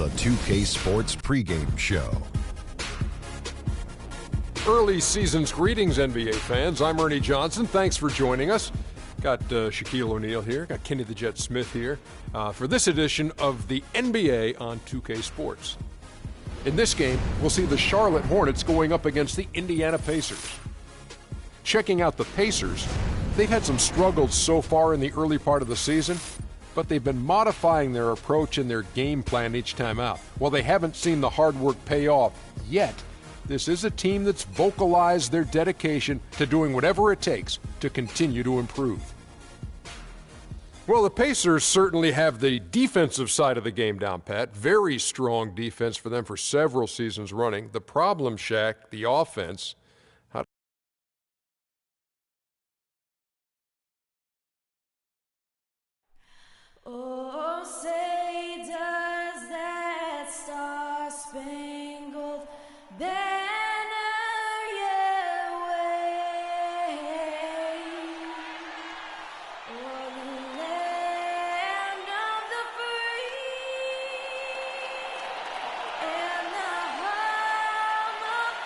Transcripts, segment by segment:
the 2K Sports pregame show. Early season's greetings, NBA fans. I'm Ernie Johnson. Thanks for joining us. Got Shaquille O'Neal here. Got Kenny the Jet Smith here for this edition of the NBA on 2K Sports. In this game, we'll see the Charlotte Hornets going up against the Indiana Pacers. Checking out the Pacers, they've had some struggles so far in the early part of the season, but they've been modifying their approach and their game plan each time out. While they haven't seen the hard work pay off yet, this is a team that's vocalized their dedication to doing whatever it takes to continue to improve. Well, the Pacers certainly have the defensive side of the game down pat. Very strong defense for them for several seasons running. The problem, Shaq, the offense. Oh, say does that star-spangled banner yet wave o'er the land of the free and the home of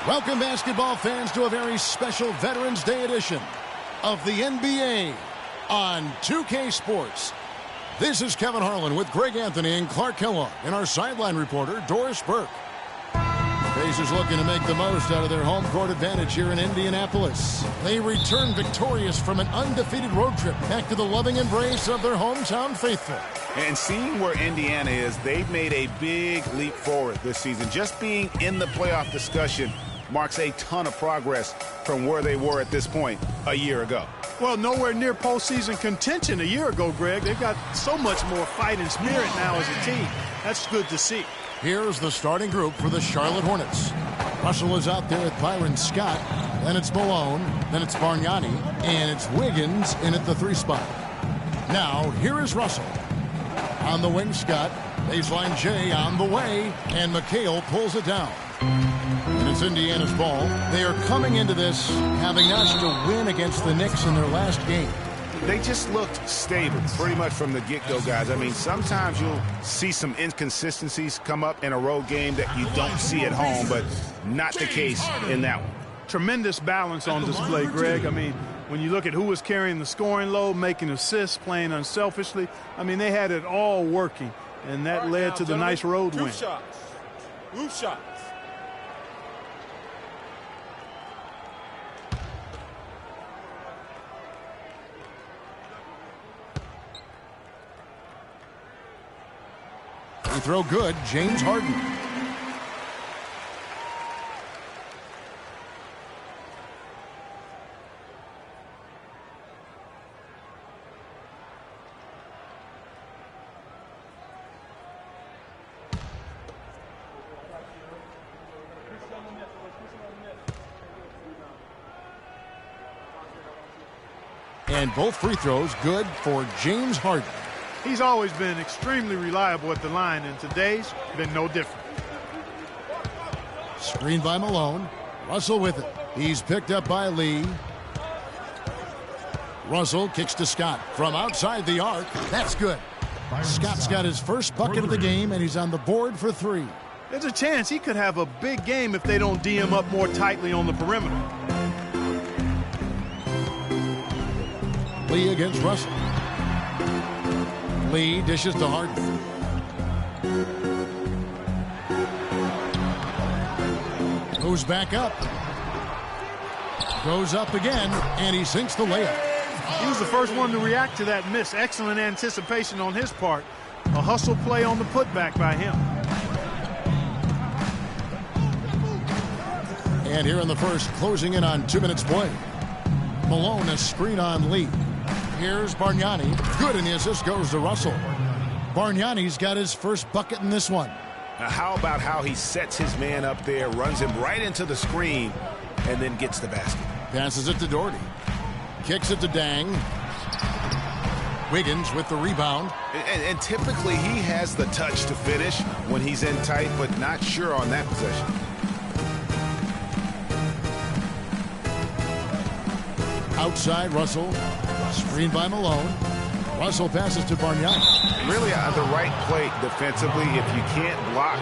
Welcome, basketball fans, to a very special Veterans Day edition of the NBA on 2K Sports. This is Kevin Harlan with Greg Anthony and Clark Kellogg and our sideline reporter, Doris Burke. Pacers looking to make the most out of their home court advantage here in Indianapolis. They return victorious from an undefeated road trip back to the loving embrace of their hometown faithful. And seeing where Indiana is, they've made a big leap forward this season. Just being in the playoff discussion marks a ton of progress from where they were at this point a year ago. Well, nowhere near postseason contention a year ago, Greg. They've got so much more fight and spirit now as a team. That's good to see. Here's the starting group for the Charlotte Hornets. Russell is out there with Byron Scott. Then it's Malone. Then it's Bargnani. And it's Wiggins in at the 3 spot. Now, here is Russell. On the wing, Scott. Baseline J on the way. And McHale pulls it down. And it's Indiana's ball. They are coming into this having notched a win against the Knicks in their last game. They just looked stable pretty much from the get-go, guys. I mean, sometimes you'll see some inconsistencies come up in a road game that you don't see at home, but not the case in that one. Tremendous balance on display, Greg. I mean, when you look at who was carrying the scoring load, making assists, playing unselfishly, I mean, they had it all working, and that led to the nice road win. Roof shots. Free throw good, James Harden. And both free throws good for James Harden. He's always been extremely reliable at the line, and today's been no different. Screen by Malone. Russell with it. He's picked up by Lee. Russell kicks to Scott from outside the arc. That's good. Scott's got his first bucket of the game, and he's on the board for 3. There's a chance he could have a big game if they don't D him up more tightly on the perimeter. Lee against Russell. Lee dishes to Harden. Goes back up. Goes up again, and he sinks the layup. He was the first one to react to that miss. Excellent anticipation on his part. A hustle play on the putback by him. And here in the first, closing in on 2 minutes play. Malone, a screen on Lee. Here's Bargnani. Good, and the assist goes to Russell. Bargnani's got his first bucket in this one. Now, how about how he sets his man up there, runs him right into the screen, and then gets the basket. Passes it to Doherty. Kicks it to Dang. Wiggins with the rebound. And typically he has the touch to finish when he's in tight, but not sure on that possession. Outside, Russell. Screened by Malone. Russell passes to Bargnani. Really at the right play defensively. If you can't block,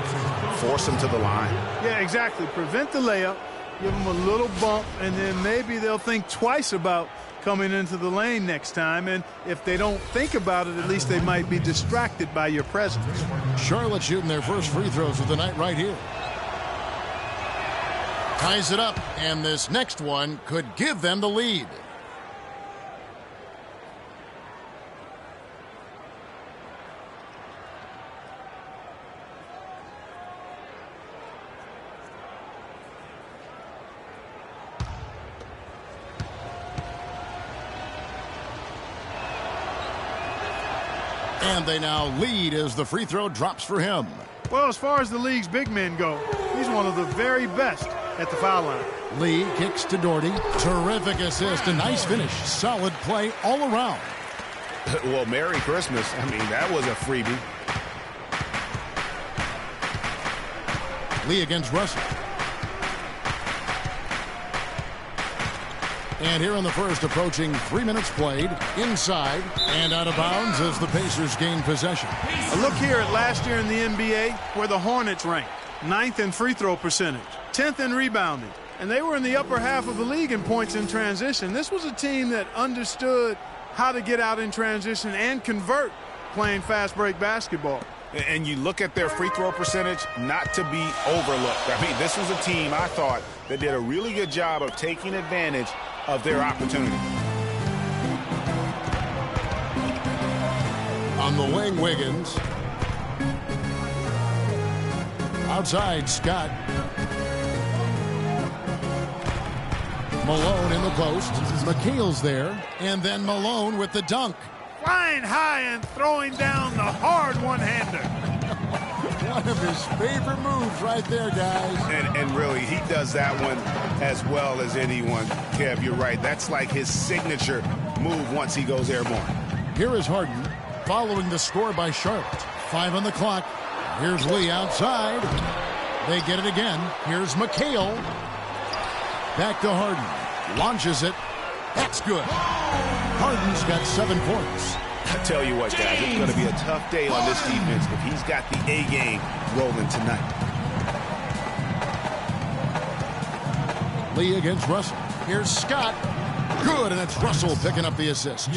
force him to the line. Yeah, exactly. Prevent the layup, give them a little bump, and then maybe they'll think twice about coming into the lane next time. And if they don't think about it, at least they might be distracted by your presence. Charlotte shooting their first free throws of the night right here. Ties it up, and this next one could give them the lead. And they now lead as the free throw drops for him. Well, as far as the league's big men go, he's one of the very best at the foul line. Lee kicks to Doherty. Terrific assist. A nice finish. Solid play all around. Well, Merry Christmas. I mean, that was a freebie. Lee against Russell. And here in the first, approaching 3 minutes played, inside and out of bounds as the Pacers gain possession. A look here at last year in the NBA where the Hornets ranked. 9th in free throw percentage, 10th in rebounding, and they were in the upper half of the league in points in transition. This was a team that understood how to get out in transition and convert playing fast break basketball. And you look at their free throw percentage, not to be overlooked. I mean, this was a team, I thought, that did a really good job of taking advantage of their opportunity. On the wing, Wiggins. Outside, Scott. Malone in the post. McHale's there. And then Malone with the dunk. Flying high and throwing down the hard one-hander. One of his favorite moves right there, guys. And really, he does that one as well as anyone. Kev, you're right. That's like his signature move once he goes airborne. Here is Harden following the score by Charlotte. 5 on the clock. Here's Lee outside. They get it again. Here's McHale. Back to Harden. Launches it. That's good. Harden's got 7 points. I tell you what, guys, it's going to be a tough day on this defense if he's got the A game rolling tonight. Lee against Russell. Here's Scott. Good, and it's Russell picking up the assist.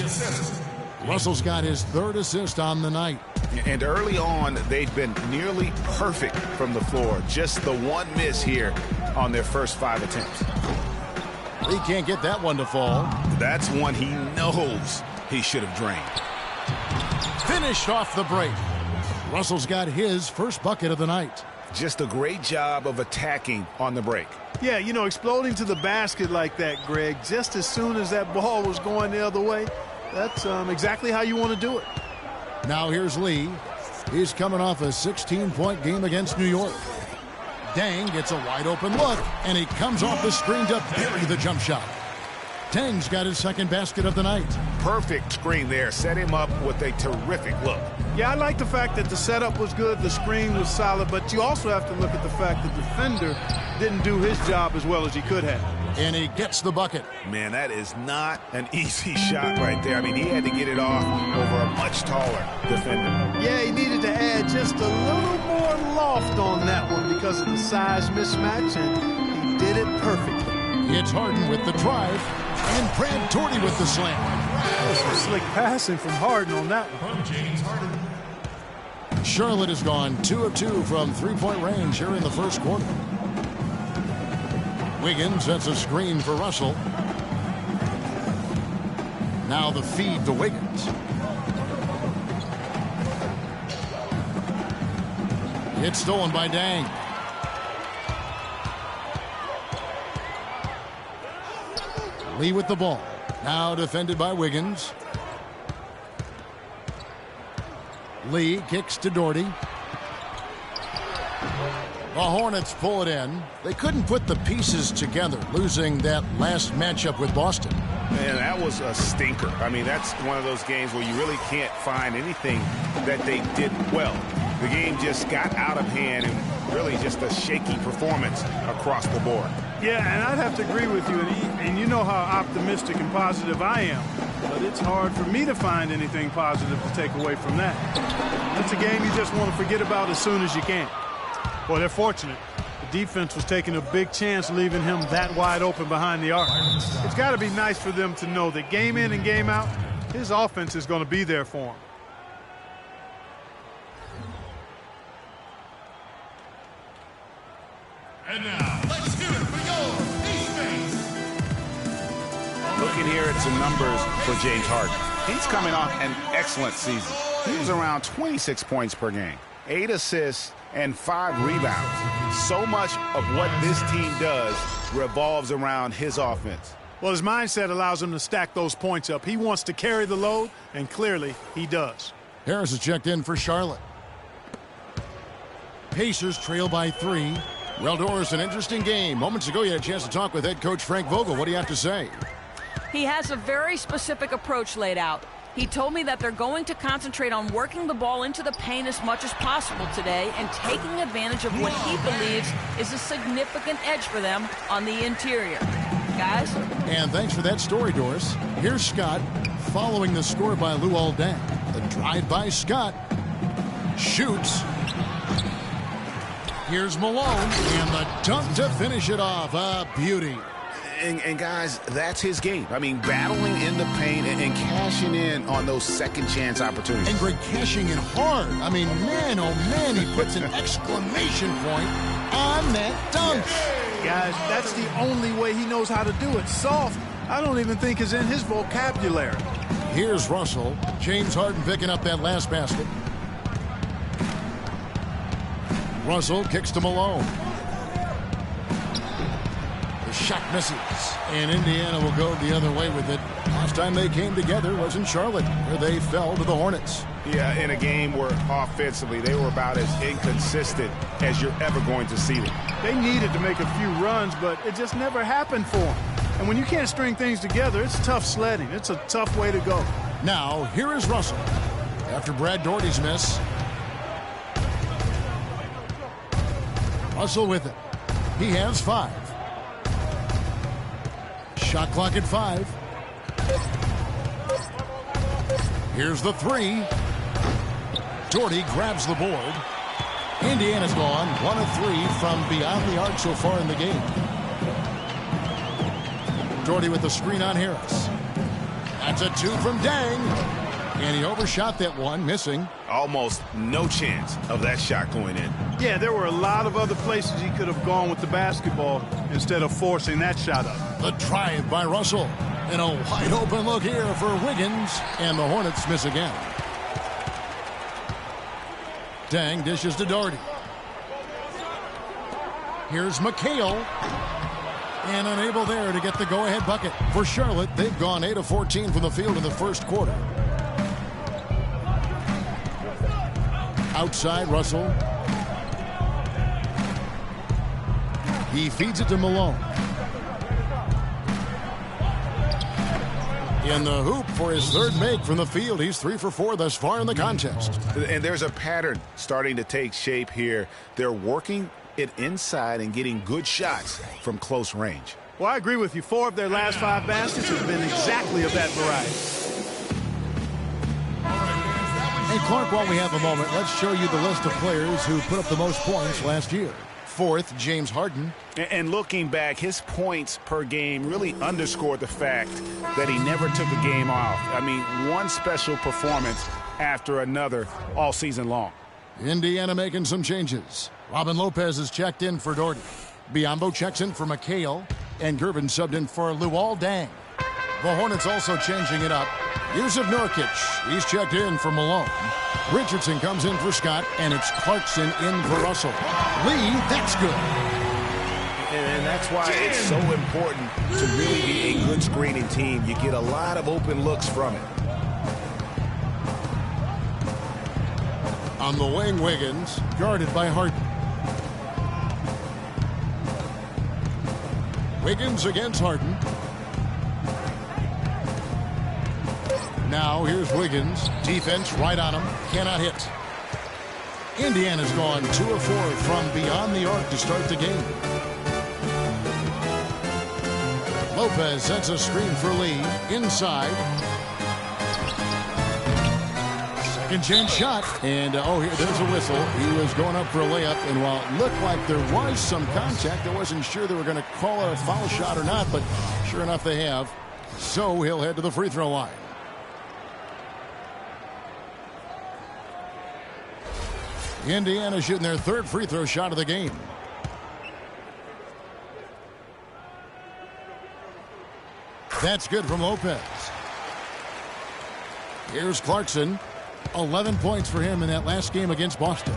Russell's got his 3rd assist on the night. And early on, they've been nearly perfect from the floor. Just the one miss here on their first 5 attempts. Lee can't get that one to fall. That's one he knows he should have drained. Finished off the break. Russell's got his first bucket of the night. Just a great job of attacking on the break. Yeah, you know, exploding to the basket like that, Greg, just as soon as that ball was going the other way, that's exactly how you want to do it. Now here's Lee. He's coming off a 16-point game against New York. Dang gets a wide-open look, and he comes off the screen to bury the jump shot. Dang's got his 2nd basket of the night. Perfect screen there. Set him up with a terrific look. Yeah, I like the fact that the setup was good, the screen was solid, but you also have to look at the fact that the defender didn't do his job as well as he could have. And he gets the bucket. Man, that is not an easy shot right there. I mean, he had to get it off over a much taller defender. Yeah, he needed to add just a little more loft on that one because of the size mismatch, and he did it perfectly. It's Harden with the drive, and Brad Doherty with the slam. That was some slick passing from Harden on that one. Charlotte has gone 2 of 2 from 3-point range here in the first quarter. Wiggins sets a screen for Russell. Now the feed to Wiggins. It's stolen by Dang. Lee with the ball. Now defended by Wiggins. Lee kicks to Doherty. The Hornets pull it in. They couldn't put the pieces together, losing that last matchup with Boston. Man, that was a stinker. I mean, that's one of those games where you really can't find anything that they did well. The game just got out of hand and really just a shaky performance across the board. Yeah, and I'd have to agree with you, and you know how optimistic and positive I am. But it's hard for me to find anything positive to take away from that. It's a game you just want to forget about as soon as you can. Well, they're fortunate. The defense was taking a big chance leaving him that wide open behind the arc. It's got to be nice for them to know that game in and game out, his offense is going to be there for him. And now, let's hear it for your East Looking here at some numbers for James Harden. He's coming off an excellent season. He was around 26 points per game, 8 assists, and 5 rebounds. So much of what this team does revolves around his offense. Well, his mindset allows him to stack those points up. He wants to carry the load, and clearly he does. Harris is checked in for Charlotte. Pacers trail by 3. Well, Doris, an interesting game. Moments ago, you had a chance to talk with head coach Frank Vogel. What do you have to say? He has a very specific approach laid out. He told me that they're going to concentrate on working the ball into the paint as much as possible today and taking advantage of what he believes is a significant edge for them on the interior. Guys? And thanks for that story, Doris. Here's Scott following the score by Luol Deng. The drive by Scott. Shoots. Here's Malone, and the dunk to finish it off. A beauty. And guys, that's his game. I mean, battling in the paint and cashing in on those second chance opportunities. And Greg cashing in hard. I mean, man, oh man, he puts an exclamation point on that dunk. Guys, that's the only way he knows how to do it. Soft, I don't even think is in his vocabulary. Here's Russell. James Harden picking up that last basket. Russell kicks to Malone. The shot misses, and Indiana will go the other way with it. Last time they came together was in Charlotte, where they fell to the Hornets. Yeah, in a game where offensively they were about as inconsistent as you're ever going to see them. They needed to make a few runs, but it just never happened for them. And when you can't string things together, it's tough sledding. It's a tough way to go. Now, here is Russell. After Brad Daugherty's miss, Russell with it. He has 5. Shot clock at 5. Here's the 3. Daugherty grabs the board. Indiana's gone 1 of 3 from beyond the arc so far in the game. Daugherty with the screen on Harris. That's a 2 from Deng. And he overshot that one, missing. Almost no chance of that shot going in. Yeah, there were a lot of other places he could have gone with the basketball instead of forcing that shot up. The drive by Russell. And a wide open look here for Wiggins. And the Hornets miss again. Deng dishes to Daugherty. Here's McHale. And unable there to get the go-ahead bucket. For Charlotte, they've gone 8 of 14 from the field in the first quarter. Outside, Russell. He feeds it to Malone. In the hoop for his third make from the field. He's 3 for 4 thus far in the contest. And there's a pattern starting to take shape here. They're working it inside and getting good shots from close range. Well, I agree with you. 4 of their last 5 baskets have been exactly of that variety. Hey, Clark, while we have a moment, let's show you the list of players who put up the most points last year. 4th, James Harden. And looking back, his points per game really underscored the fact that he never took a game off. I mean, one special performance after another all season long. Indiana making some changes. Robin Lopez is checked in for Daugherty. Biyombo checks in for McHale. And Gervin subbed in for Luol Deng. The Hornets also changing it up. Yusuf Nurkic, he's checked in for Malone. Richardson comes in for Scott, and it's Clarkson in for Russell. Lee, that's good. And that's why it's so important to really be a good screening team. You get a lot of open looks from it. On the wing, Wiggins, guarded by Harden. Wiggins against Harden. Now here's Wiggins. Defense right on him. Cannot hit. Indiana's gone 2 of 4 from beyond the arc to start the game. Lopez sets a screen for Lee. Inside. Second chance shot. And, here, there's a whistle. He was going up for a layup. And while it looked like there was some contact, I wasn't sure they were going to call a foul shot or not. But sure enough, they have. So he'll head to the free throw line. Indiana shooting their third free throw shot of the game. That's good from Lopez. Here's Clarkson. 11 points for him in that last game against Boston.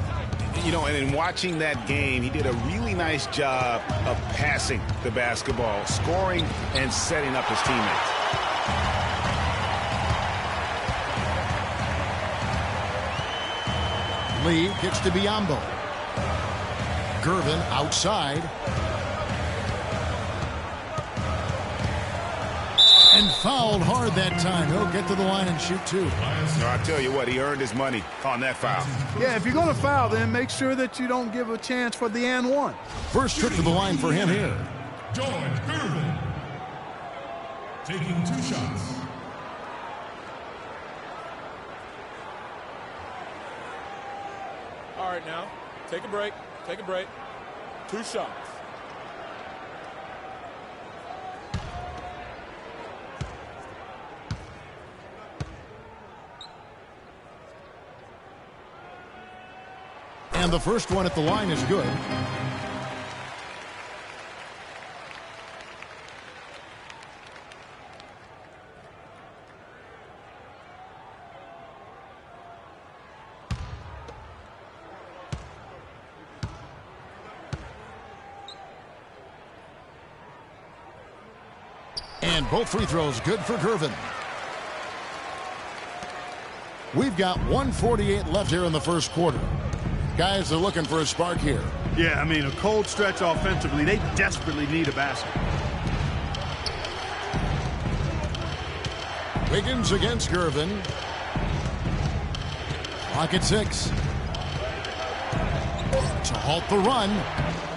You know, and in watching that game, he did a really nice job of passing the basketball, scoring, and setting up his teammates. Lee gets to Biyombo. Gervin outside. And fouled hard that time. He'll get to the line and shoot two. I'll tell you what, he earned his money on that foul. Yeah, if you're going to foul, then make sure that you don't give a chance for the and one. First trip to the line for him here. George Gervin taking 2 shots. All right, now, take a break. Take a break. 2 shots. And the first one at the line is good. And both free throws good for Gervin. We've got 1:48 left here in the first quarter. Guys are looking for a spark here. Yeah, I mean, a cold stretch offensively. They desperately need a basket. Wiggins against Gervin. Clock at 6. To halt the run.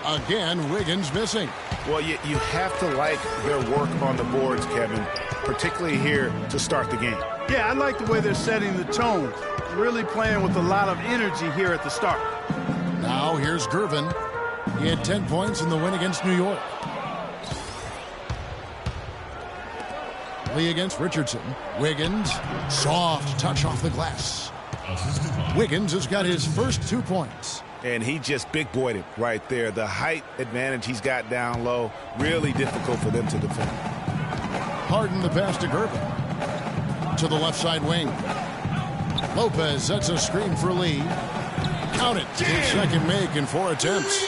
Again, Wiggins missing. Well, you have to like their work on the boards, Kevin, particularly here to start the game. Yeah, I like the way they're setting the tone. Really playing with a lot of energy here at the start. Now here's Gervin. He had 10 points in the win against New York. Lee against Richardson. Wiggins, soft touch off the glass. Wiggins has got his first 2 points. And he just big-boyed it right there. The height advantage he's got down low, really difficult for them to defend. Harden the pass to Gervin. To the left side wing. Lopez sets a screen for Lee. Count it. His second make in 4 attempts.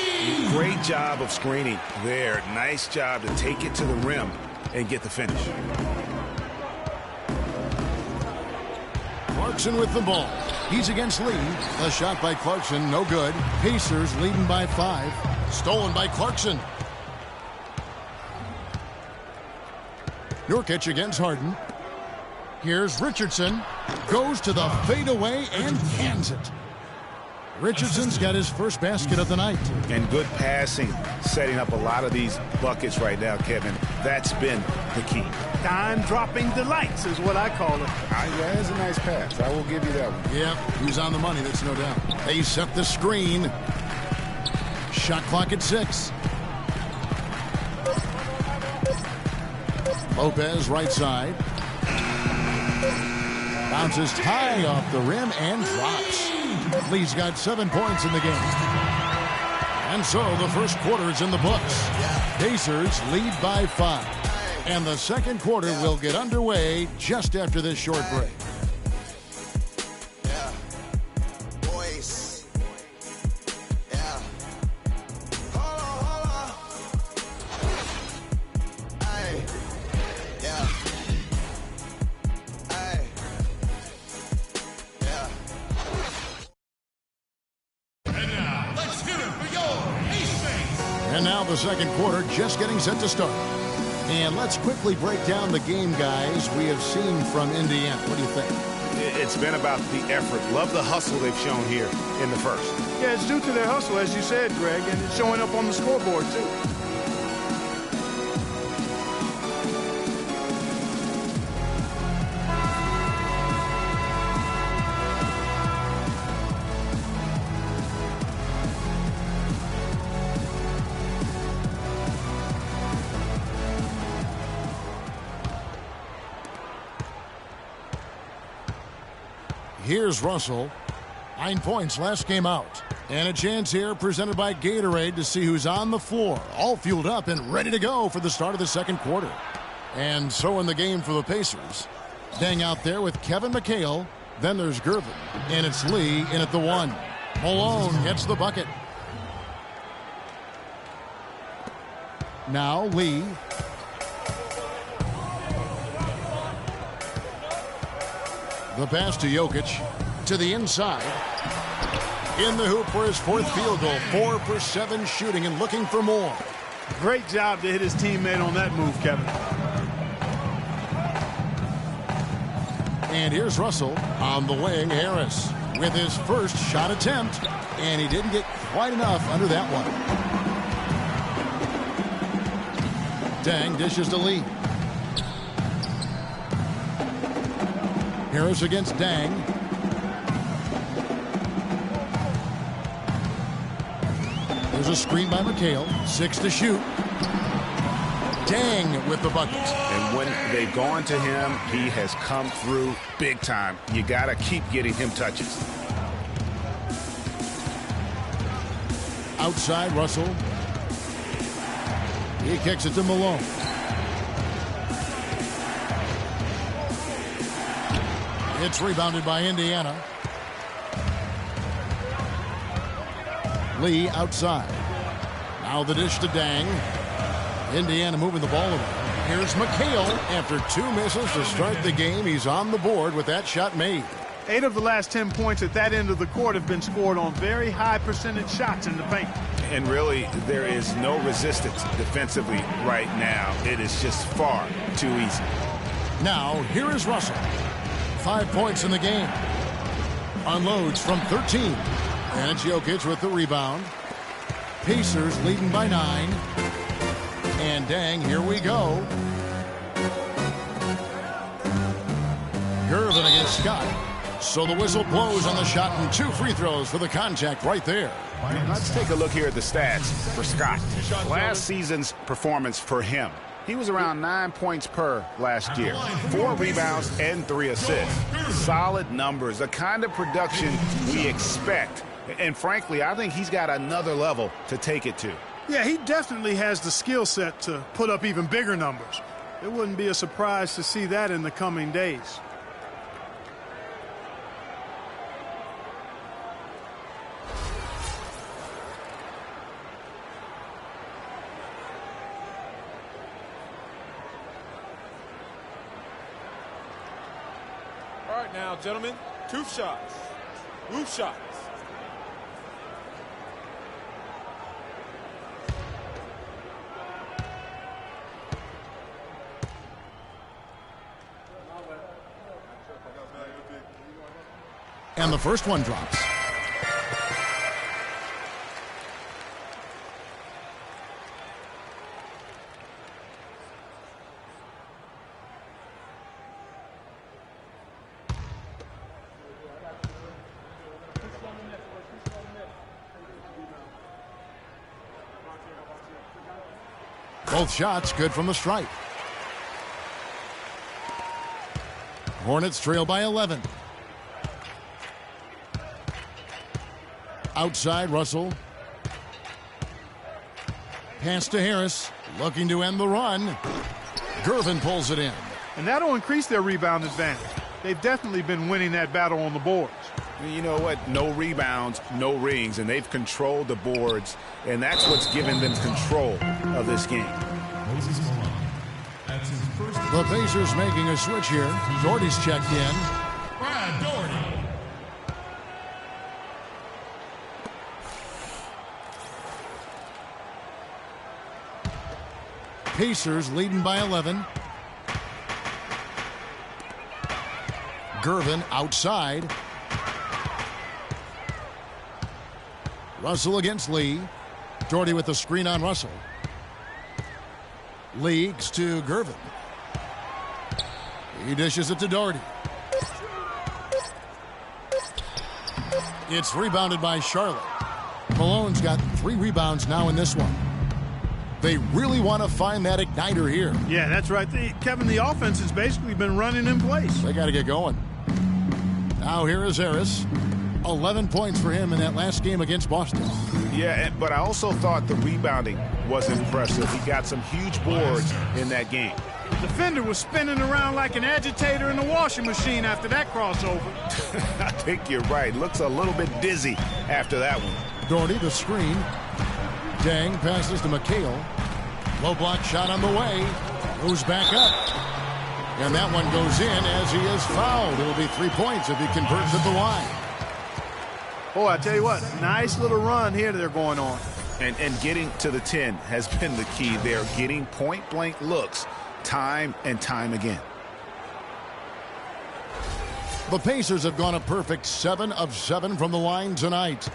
Great job of screening there. Nice job to take it to the rim and get the finish. Clarkson with the ball. He's against Lee. A shot by Clarkson, no good. Pacers leading by 5. Stolen by Clarkson. Nurkic against Harden. Here's Richardson. Goes to the fadeaway and cans it. Richardson's got his first basket of the night. And good passing, setting up a lot of these buckets right now, Kevin. That's been the key. Dime-dropping delights is what I call it. That is a nice pass. I will give you that one. Yep, he's on the money, that's no doubt. They set the screen. Shot clock at 6. Lopez right side. Bounces high off the rim and drops. Lee's got 7 points in the game. And so the first quarter is in the books. Pacers lead by 5. And the second quarter will get underway just after this short break. And now the second quarter just getting set to start. And let's quickly break down the game, guys, we have seen from Indiana. What do you think? It's been about the effort. Love the hustle they've shown here in the first. Yeah, it's due to their hustle, as you said, Greg, and it's showing up on the scoreboard, too. Here's Russell. 9 points last game out. And a chance here presented by Gatorade to see who's on the floor. All fueled up and ready to go for the start of the second quarter. And so in the game for the Pacers. Dang out there with Kevin McHale. Then there's Gervin. And it's Lee in at the 1. Malone gets the bucket. Now Lee. The pass to Jokic. To the inside. In the hoop for his 4th field goal. 4 for 7 shooting and looking for more. Great job to hit his teammate on that move, Kevin. And here's Russell on the wing. Harris with his first shot attempt. And he didn't get quite enough under that one. Dang dishes to Lee. Harris against Dang. There's a screen by McHale. 6 to shoot. Dang with the bucket. And when they've gone to him, he has come through big time. You got to keep getting him touches. Outside, Russell. He kicks it to Malone. It's rebounded by Indiana. Lee outside. Now the dish to Dang. Indiana moving the ball around. Here's McHale. After 2 misses to start the game, he's on the board with that shot made. 8 of the last 10 points at that end of the court have been scored on very high percentage shots in the paint. And really, there is no resistance defensively right now. It is just far too easy. Now, here is Russell. 5 points in the game. Unloads from 13. And it's Jokic with the rebound. Pacers leading by 9. And Dang, here we go. Gervin against Scott. So the whistle blows on the shot and 2 free throws for the contact right there. Let's take a look here at the stats for Scott. Last season's performance for him. He was around 9 points per last year. 4 rebounds and 3 assists. Solid numbers, the kind of production we expect. And frankly, I think he's got another level to take it to. Yeah, he definitely has the skill set to put up even bigger numbers. It wouldn't be a surprise to see that in the coming days. All right, now, gentlemen, 2 shots. Roof shots. And the first one drops. Both shots good from the stripe. Hornets trail by 11. Outside, Russell. Pass to Harris. Looking to end the run. Gervin pulls it in. And that'll increase their rebound advantage. They've definitely been winning that battle on the boards. You know what? No rebounds, no rings, and they've controlled the boards, and that's what's given them control of this game. The Pacers making a switch here. Doherty's checked in. Brad Doherty. Pacers leading by 11. Gervin outside. Russell against Lee. Doherty with the screen on Russell. Leagues to Gervin. He dishes it to Doherty. It's rebounded by Charlotte. Malone's got 3 rebounds now in this one. They really want to find that igniter here. Yeah, that's right. Kevin, the offense has basically been running in place. They got to get going. Now here is Harris. 11 points for him in that last game against Boston. Yeah, but I also thought the rebounding was impressive. He got some huge boards in that game. The defender was spinning around like an agitator in the washing machine after that crossover. I think you're right. Looks a little bit dizzy after that one. Doherty, the screen. Dang passes to McHale. Low block shot on the way. Goes back up. And that one goes in as he is fouled. It'll be 3 points if he converts at the line. Oh, I tell you what, nice little run here they're going on. And getting to the 10 has been the key. They're getting point-blank looks time and time again. The Pacers have gone a perfect 7 of 7 from the line tonight.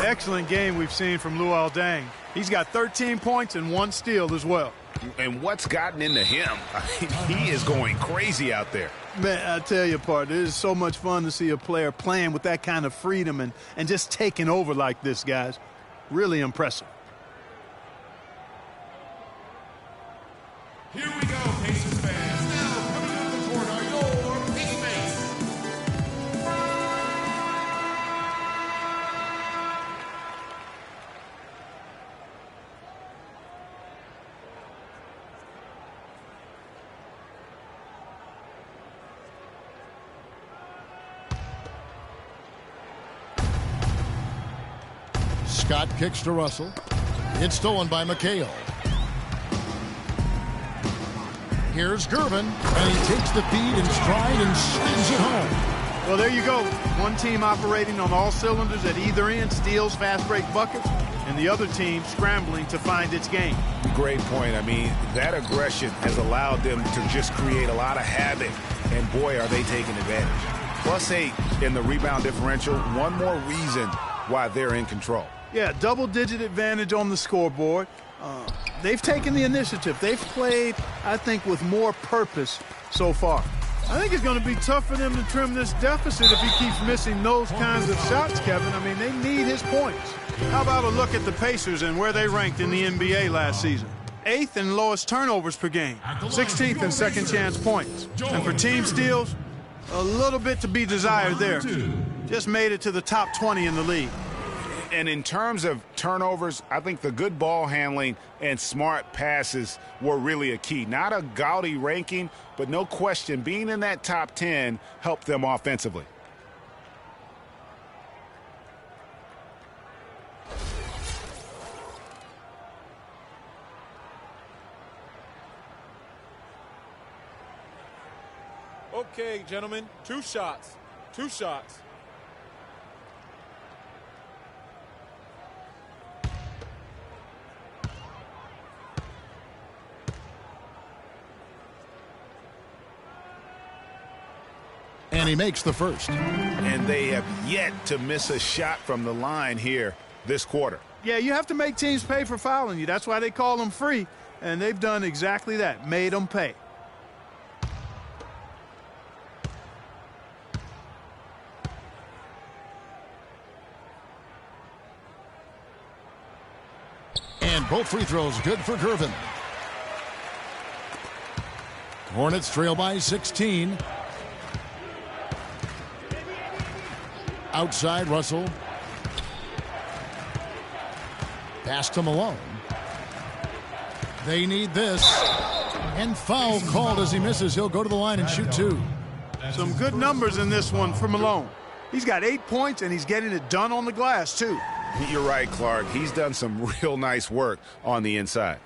Excellent game we've seen from Luol Deng. He's got 13 points and 1 steal as well. And what's gotten into him? I mean, he is going crazy out there. Man, I tell you, partner, it is so much fun to see a player playing with that kind of freedom and just taking over like this, guys. Really impressive. Here we go, Pacers fans. Now coming up the court are your teammates. Scott kicks to Russell. It's stolen by McHale. Here's Gervin, and he takes the feed in stride and sends it home. Well, there you go. One team operating on all cylinders at either end, steals, fast break buckets, and the other team scrambling to find its game. Great point. I mean, that aggression has allowed them to just create a lot of havoc, and boy, are they taking advantage. +8 in the rebound differential. One more reason why they're in control. Yeah, double-digit advantage on the scoreboard. They've taken the initiative. They've played, I think, with more purpose so far. I think it's going to be tough for them to trim this deficit if he keeps missing those kinds of shots, Kevin. I mean, they need his points. How about a look at the Pacers and where they ranked in the NBA last season? 8th in lowest turnovers per game, 16th in second chance points. And for team steals, a little bit to be desired there. Just made it to the top 20 in the league. And in terms of turnovers, I think the good ball handling and smart passes were really a key. Not a gaudy ranking, but no question, being in that top 10 helped them offensively. Okay, gentlemen, 2 shots. 2 shots. And he makes the first. And they have yet to miss a shot from the line here this quarter. Yeah, you have to make teams pay for fouling you. That's why they call them free. And they've done exactly that, made them pay. And both free throws good for Gervin. Hornets trail by 16. Outside, Russell. Pass to Malone. They need this. And foul called as he misses. He'll go to the line and shoot 2. Some good numbers in this one for Malone. He's got 8 points, and he's getting it done on the glass, too. You're right, Clark. He's done some real nice work on the inside.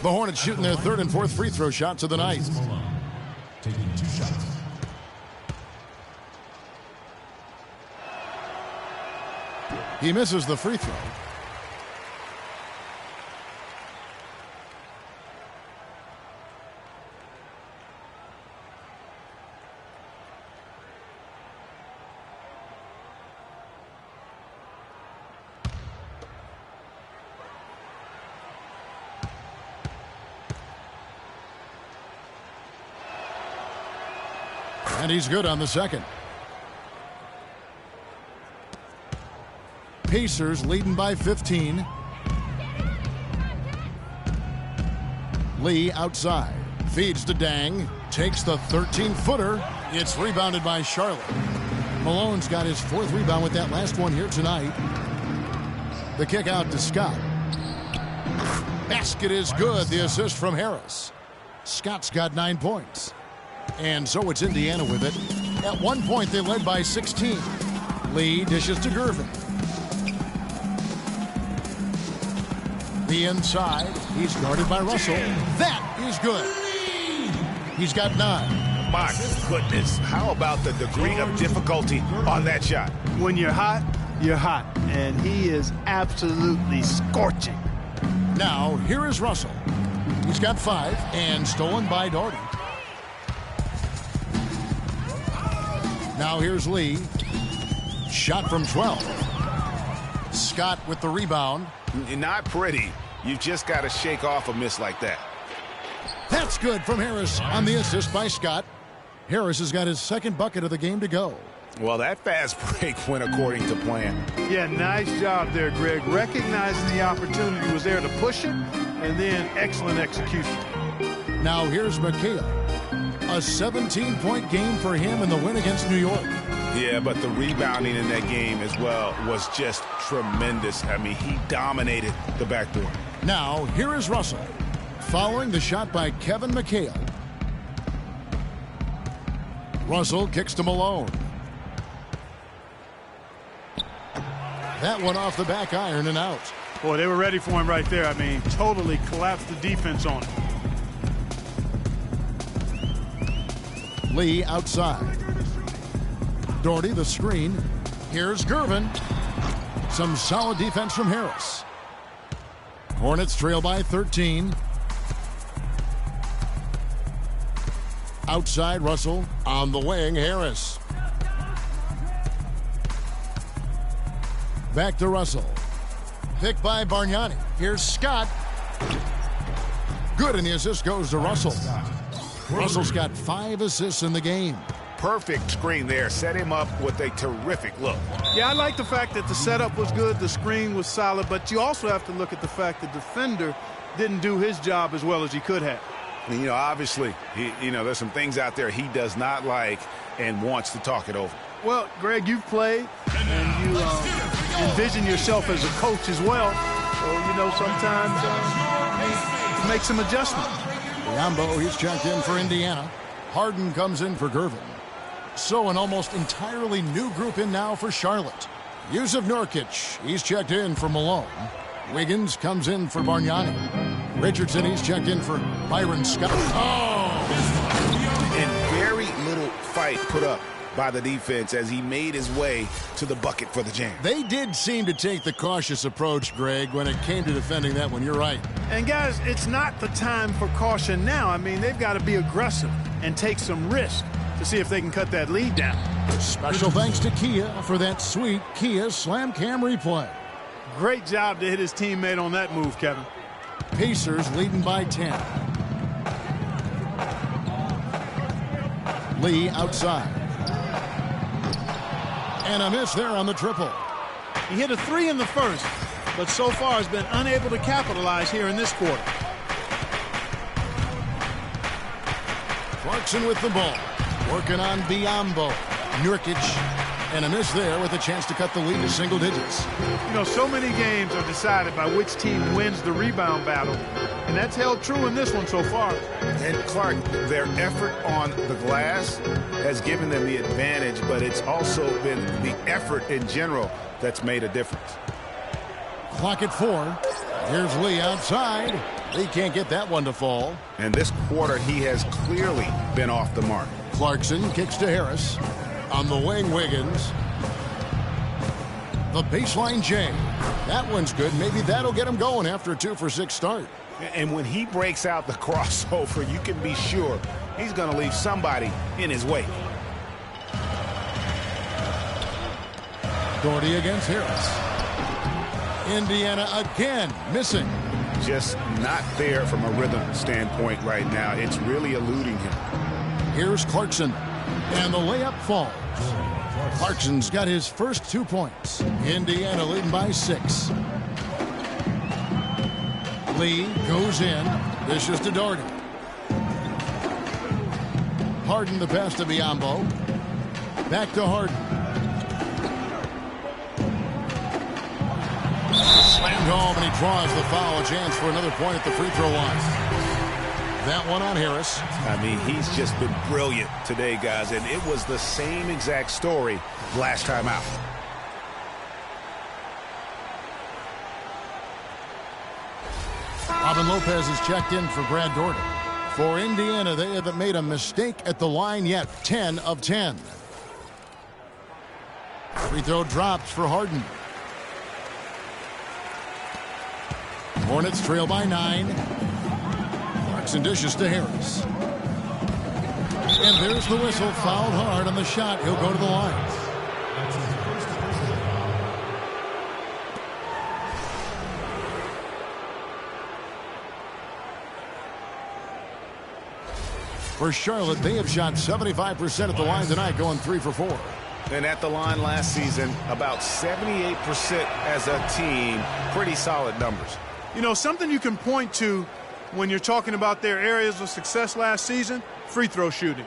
The Hornets shooting their 3rd and 4th free throw shots of the night. Taking 2 shots. He misses the free throw. And he's good on the second. Pacers leading by 15. Lee outside. Feeds to Dang. Takes the 13-footer. It's rebounded by Charlotte. Malone's got his 4th rebound with that last one here tonight. The kick out to Scott. Basket is good. The assist from Harris. Scott's got 9 points. And so it's Indiana with it. At one point, they led by 16. Lee dishes to Gervin. The inside. He's guarded by Russell. That is good. He's got 9. My goodness. How about the degree of difficulty on that shot? When you're hot, you're hot. And he is absolutely scorching. Now, here is Russell. He's got 5 and stolen by Doherty. Now here's Lee. Shot from 12. Scott with the rebound. Not pretty. You just got to shake off a miss like that. That's good from Harris on the assist by Scott. Harris has got his 2nd bucket of the game to go. Well, that fast break went according to plan. Yeah, nice job there, Greg. Recognizing the opportunity was there to push it, and then excellent execution. Now here's McHale. A 17-point game for him in the win against New York. Yeah, but the rebounding in that game as well was just tremendous. I mean, he dominated the backboard. Now, here is Russell. Following the shot by Kevin McHale. Russell kicks to Malone. That one off the back iron and out. Boy, they were ready for him right there. I mean, totally collapsed the defense on him. Lee outside. Doherty the screen. Here's Gervin. Some solid defense from Harris. Hornets trail by 13. Outside Russell. On the wing, Harris. Back to Russell. Picked by Bargnani. Here's Scott. Good, and the assist goes to Russell. Russell's got 5 assists in the game. Perfect screen there. Set him up with a terrific look. Yeah, I like the fact that the setup was good, the screen was solid, but you also have to look at the fact the defender didn't do his job as well as he could have. And, you know, obviously, there's some things out there he does not like and wants to talk it over. Well, Greg, you've played, and you envision yourself as a coach as well. So, sometimes make some adjustments. Biombo, he's checked in for Indiana. Harden comes in for Gervin. So an almost entirely new group in now for Charlotte. Yusuf Nurkic, he's checked in for Malone. Wiggins comes in for Bargnani. Richardson, he's checked in for Byron Scott. And very little fight put up by the defense as he made his way to the bucket for the jam. They did seem to take the cautious approach, Greg, when it came to defending that one. You're right. And, guys, it's not the time for caution now. I mean, they've got to be aggressive and take some risk to see if they can cut that lead down. Special thanks to Kia for that sweet Kia Slam Cam replay. Great job to hit his teammate on that move, Kevin. Pacers leading by 10. Lee outside. And a miss there on the triple. He hit a 3 in the first, but so far has been unable to capitalize here in this quarter. Clarkson with the ball. Working on Biombo. Nurkic. And a miss there with a chance to cut the lead to single digits. So many games are decided by which team wins the rebound battle. And that's held true in this one so far. And Clark, their effort on the glass has given them the advantage, but it's also been the effort in general that's made a difference. Clock at 4. Here's Lee outside. Lee can't get that one to fall. And this quarter, he has clearly been off the mark. Clarkson kicks to Harris. On the wing, Wiggins. The baseline J. That one's good. Maybe that'll get him going after a 2-for-6 start. And when he breaks out the crossover, you can be sure he's going to leave somebody in his wake. Doherty against Harris. Indiana again missing. Just not there from a rhythm standpoint right now. It's really eluding him. Here's Clarkson. And the layup falls. Clarkson's got his first 2 points. Indiana leading by 6. Lee goes in. This is to Doherty. Harden the pass to Biyombo. Back to Harden. Slammed home, and he draws the foul. A chance for another point at the free throw line. That one on Harris. I mean, he's just been brilliant today, guys, and it was the same exact story last time out. Robin Lopez is checked in for Brad Doherty. For Indiana, they haven't made a mistake at the line yet. 10 of 10. Free throw drops for Harden. Hornets trail by 9. Clarkson dishes to Harris. And there's the whistle. Fouled hard on the shot. He'll go to the line. For Charlotte, they have shot 75% at the line tonight, going 3 for 4. And at the line last season, about 78% as a team. Pretty solid numbers. You know, something you can point to when you're talking about their areas of success last season, free throw shooting.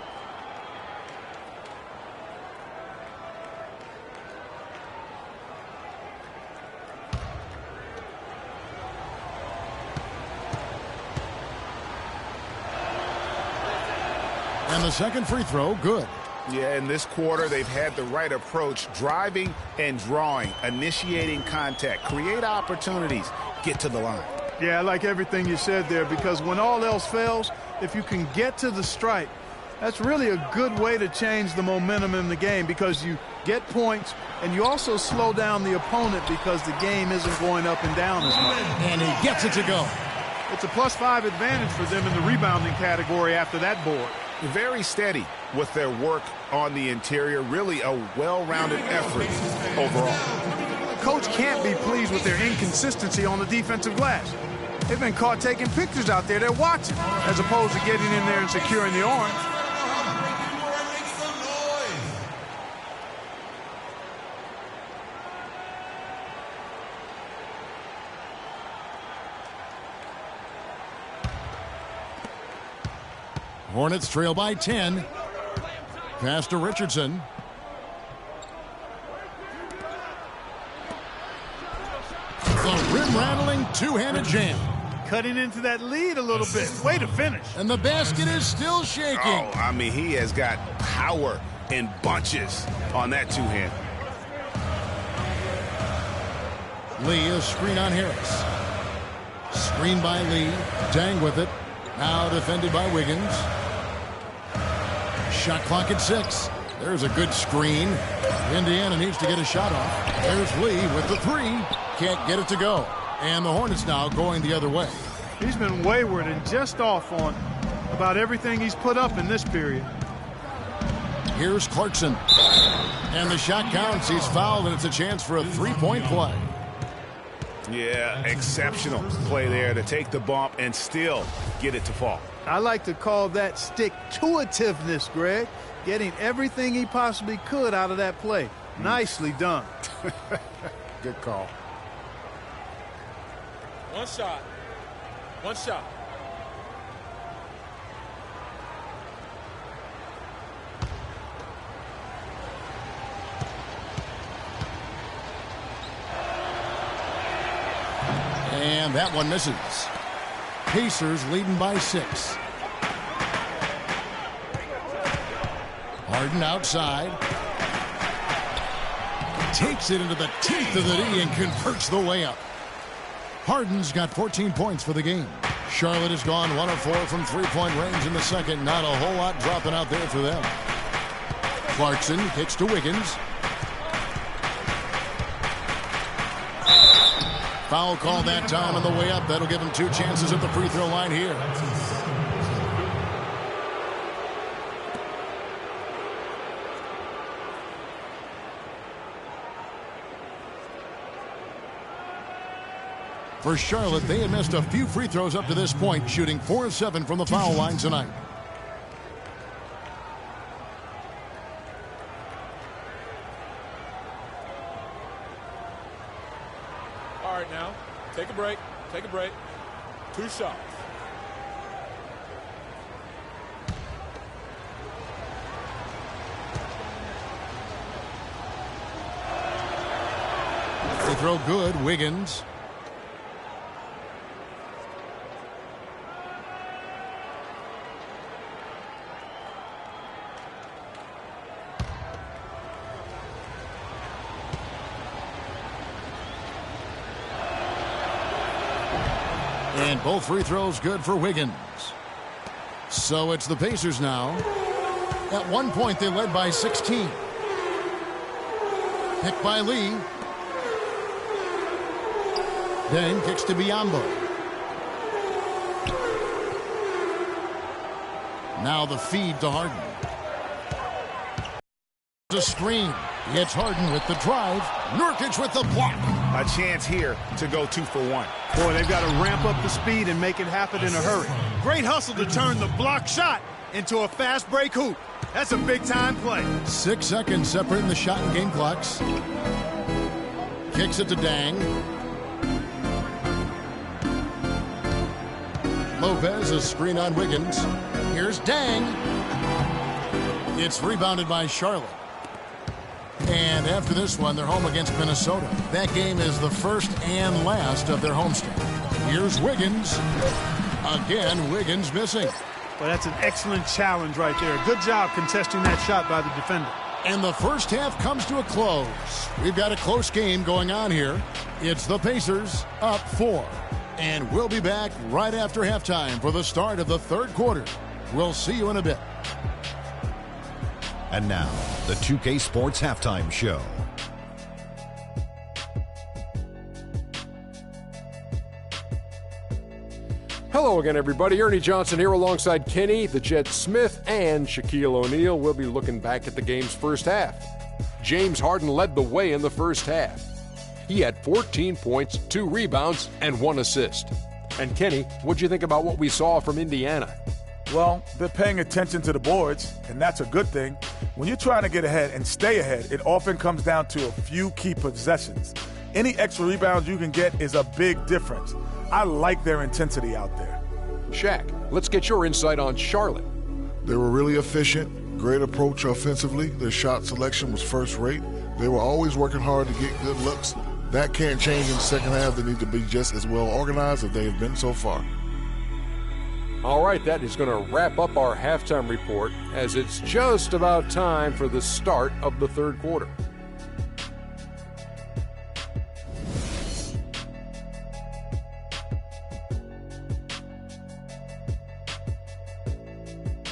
And the second free throw, good. Yeah, in this quarter, they've had the right approach, driving and drawing, initiating contact, create opportunities, get to the line. Yeah, I like everything you said there, because when all else fails, if you can get to the stripe, that's really a good way to change the momentum in the game, because you get points and you also slow down the opponent because the game isn't going up and down as much. And he gets it to go. It's a +5 advantage for them in the rebounding category after that board. Very steady with their work on the interior. Really a well-rounded effort overall. Coach can't be pleased with their inconsistency on the defensive glass. They've been caught taking pictures out there. They're watching, as opposed to getting in there and securing the orange. Hornets trail by 10. Pass to Richardson. The rim-rattling two-handed jam. Cutting into that lead a little bit. Way to finish. And the basket is still shaking. Oh, I mean, he has got power in bunches on that two-hand. Lee, a screen on Harris. Screen by Lee. Dang with it. Now defended by Wiggins. Shot clock at 6. There's a good screen. Indiana needs to get a shot off. There's Lee with the 3. Can't get it to go. And the Hornets now going the other way. He's been wayward and just off on about everything he's put up in this period. Here's Clarkson. And the shot counts. He's fouled, and it's a chance for a three-point play. Yeah, exceptional play there to take the bump and still get it to fall. I like to call that stick-to-itiveness, Greg. Getting everything he possibly could out of that play. Nicely done. Good call. One shot. One shot. And that one misses. Pacers leading by 6. Harden outside. Takes it into the teeth of the D and converts the layup. Harden's got 14 points for the game. Charlotte has gone 1 of 4 from three-point range in the second. Not a whole lot dropping out there for them. Clarkson kicks to Wiggins. Foul call that time on the way up. That'll give him 2 chances at the free throw line here. For Charlotte, they had missed a few free throws up to this point, shooting 4 of 7 from the foul line tonight. All right, now, take a break. Take a break. 2 shots. They throw good. Wiggins. And both free throws good for Wiggins. So it's the Pacers now. At one point, they led by 16. Picked by Lee. Then kicks to Biyombo. Now the feed to Harden. The screen. It's Harden with the drive. Nurkic with the block. A chance here to go 2 for 1. Boy, they've got to ramp up the speed and make it happen in a hurry. Great hustle to turn the block shot into a fast break hoop. That's a big-time play. 6 seconds separating the shot and game clocks. Kicks it to Dang. Lopez, a screen on Wiggins. Here's Dang. It's rebounded by Charlotte. And after this one, they're home against Minnesota. That game is the first and last of their homestand. Here's Wiggins. Again, Wiggins missing. Well, that's an excellent challenge right there. Good job contesting that shot by the defender. And the first half comes to a close. We've got a close game going on here. It's the Pacers up 4. And we'll be back right after halftime for the start of the third quarter. We'll see you in a bit. And now, the 2K Sports Halftime Show. Hello again, everybody. Ernie Johnson here alongside Kenny, the Jet Smith, and Shaquille O'Neal. We'll be looking back at the game's first half. James Harden led the way in the first half. He had 14 points, 2 rebounds, and 1 assist. And Kenny, what'd you think about what we saw from Indiana? Well, they're paying attention to the boards, and that's a good thing. When you're trying to get ahead and stay ahead, it often comes down to a few key possessions. Any extra rebounds you can get is a big difference. I like their intensity out there. Shaq, let's get your insight on Charlotte. They were really efficient, great approach offensively. Their shot selection was first rate. They were always working hard to get good looks. That can't change in the second half. They need to be just as well organized as they have been so far. All right, that is going to wrap up our halftime report as it's just about time for the start of the third quarter.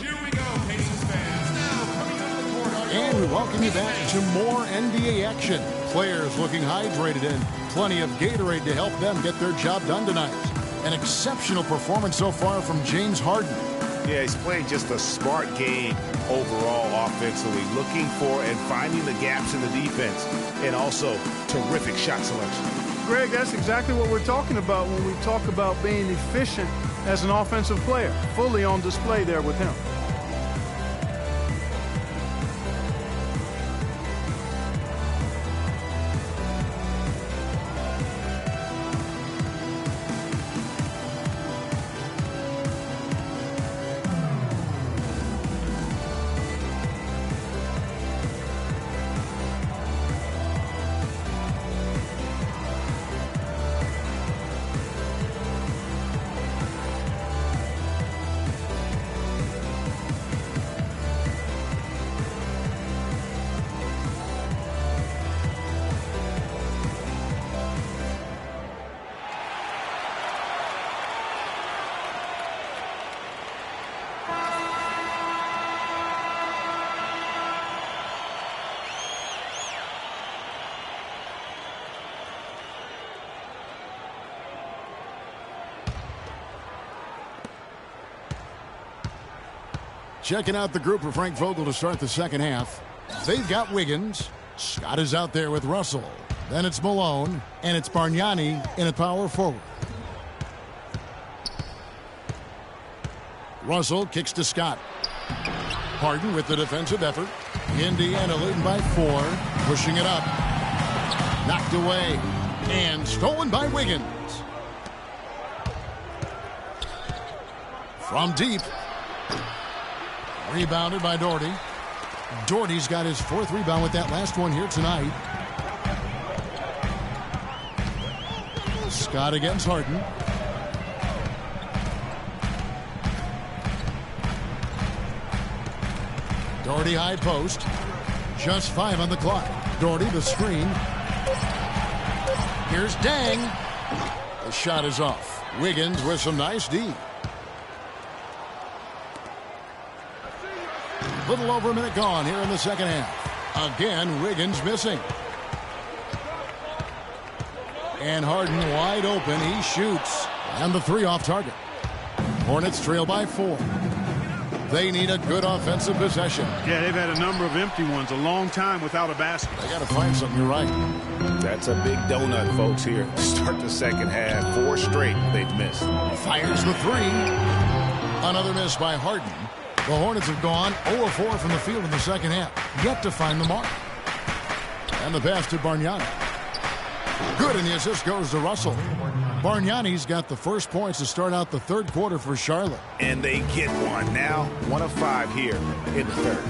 Here we go, Pacers fans. Now coming up the court. And we welcome you back to more NBA action. Players looking hydrated and plenty of Gatorade to help them get their job done tonight. An exceptional performance so far from James Harden. Yeah, he's playing just a smart game overall offensively, looking for and finding the gaps in the defense, and also terrific shot selection. Greg, that's exactly what we're talking about when we talk about being efficient as an offensive player. Fully on display there with him. Checking out the group for Frank Vogel to start the second half. They've got Wiggins. Scott is out there with Russell. Then it's Malone, and it's Bargnani in at power forward. Russell kicks to Scott. Harden with the defensive effort. Indiana leading by 4, pushing it up. Knocked away and stolen by Wiggins. From deep. Rebounded by Doherty. Doherty's got his 4th rebound with that last one here tonight. Scott against Harden. Doherty high post. Just 5 on the clock. Doherty the screen. Here's Dang. The shot is off. Wiggins with some nice D. Little over a minute gone here in the second half. Again, Wiggins missing. And Harden wide open. He shoots. And the 3 off target. Hornets trail by 4. They need a good offensive possession. Yeah, they've had a number of empty ones, a long time without a basket. They got to find something. You're right. That's a big donut, folks, here. Start the second half. 4 straight they've missed. Fires the 3. Another miss by Harden. The Hornets have gone 0-4 from the field in the second half. Yet to find the mark. And the pass to Bargnani. Good, and the assist goes to Russell. Bargnani's got the first points to start out the third quarter for Charlotte. And they get one. Now 1 of 5 here in the third.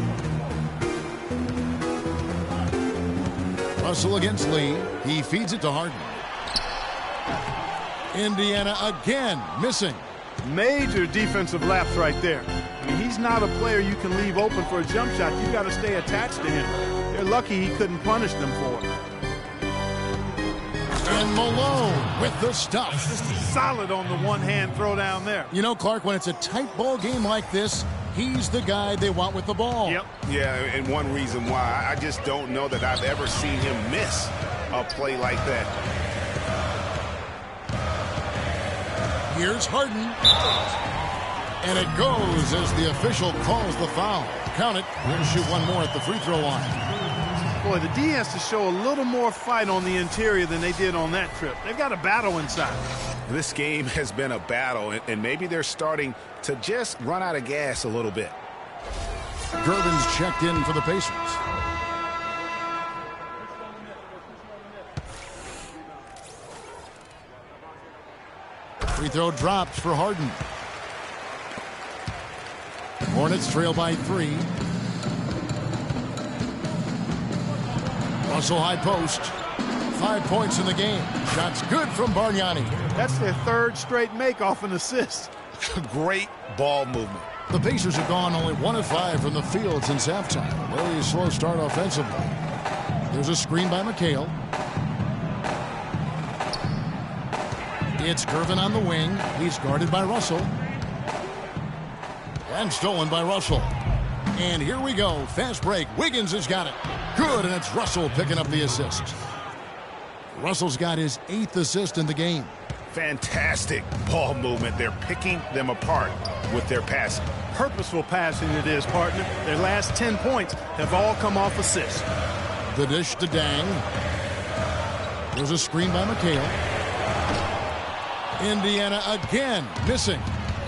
Russell against Lee. He feeds it to Harden. Indiana again missing. Major defensive lapse right there. I mean, he's not a player you can leave open for a jump shot. You got to stay attached to him. They're lucky he couldn't punish them for it. And Malone with the stuff. Solid on the one-hand throw down there. You know, Clark, when it's a tight ball game like this, he's the guy they want with the ball. Yep. Yeah, and one reason why, I just don't know that I've ever seen him miss a play like that. Here's Harden. And it goes as the official calls the foul. Count it. We'll shoot one more at the free throw line. Boy, the D has to show a little more fight on the interior than they did on that trip. They've got a battle inside. This game has been a battle, and maybe they're starting to just run out of gas a little bit. Gervin's checked in for the Pacers. Free throw drops for Harden. Hornets trail by 3. Russell high post. 5 points in the game. Shots good from Bargnani. That's their 3rd straight make off an assist. Great ball movement. The Pacers have gone only 1 of 5 from the field since halftime. Very slow start offensively. There's a screen by McHale. It's Gervin on the wing. He's guarded by Russell. And stolen by Russell. And here we go. Fast break. Wiggins has got it. Good, and it's Russell picking up the assist. Russell's got his 8th assist in the game. Fantastic ball movement. They're picking them apart with their passing. Purposeful passing it is, partner. Their last 10 points have all come off assists. The dish to Dang. There's a screen by McHale. Indiana again missing.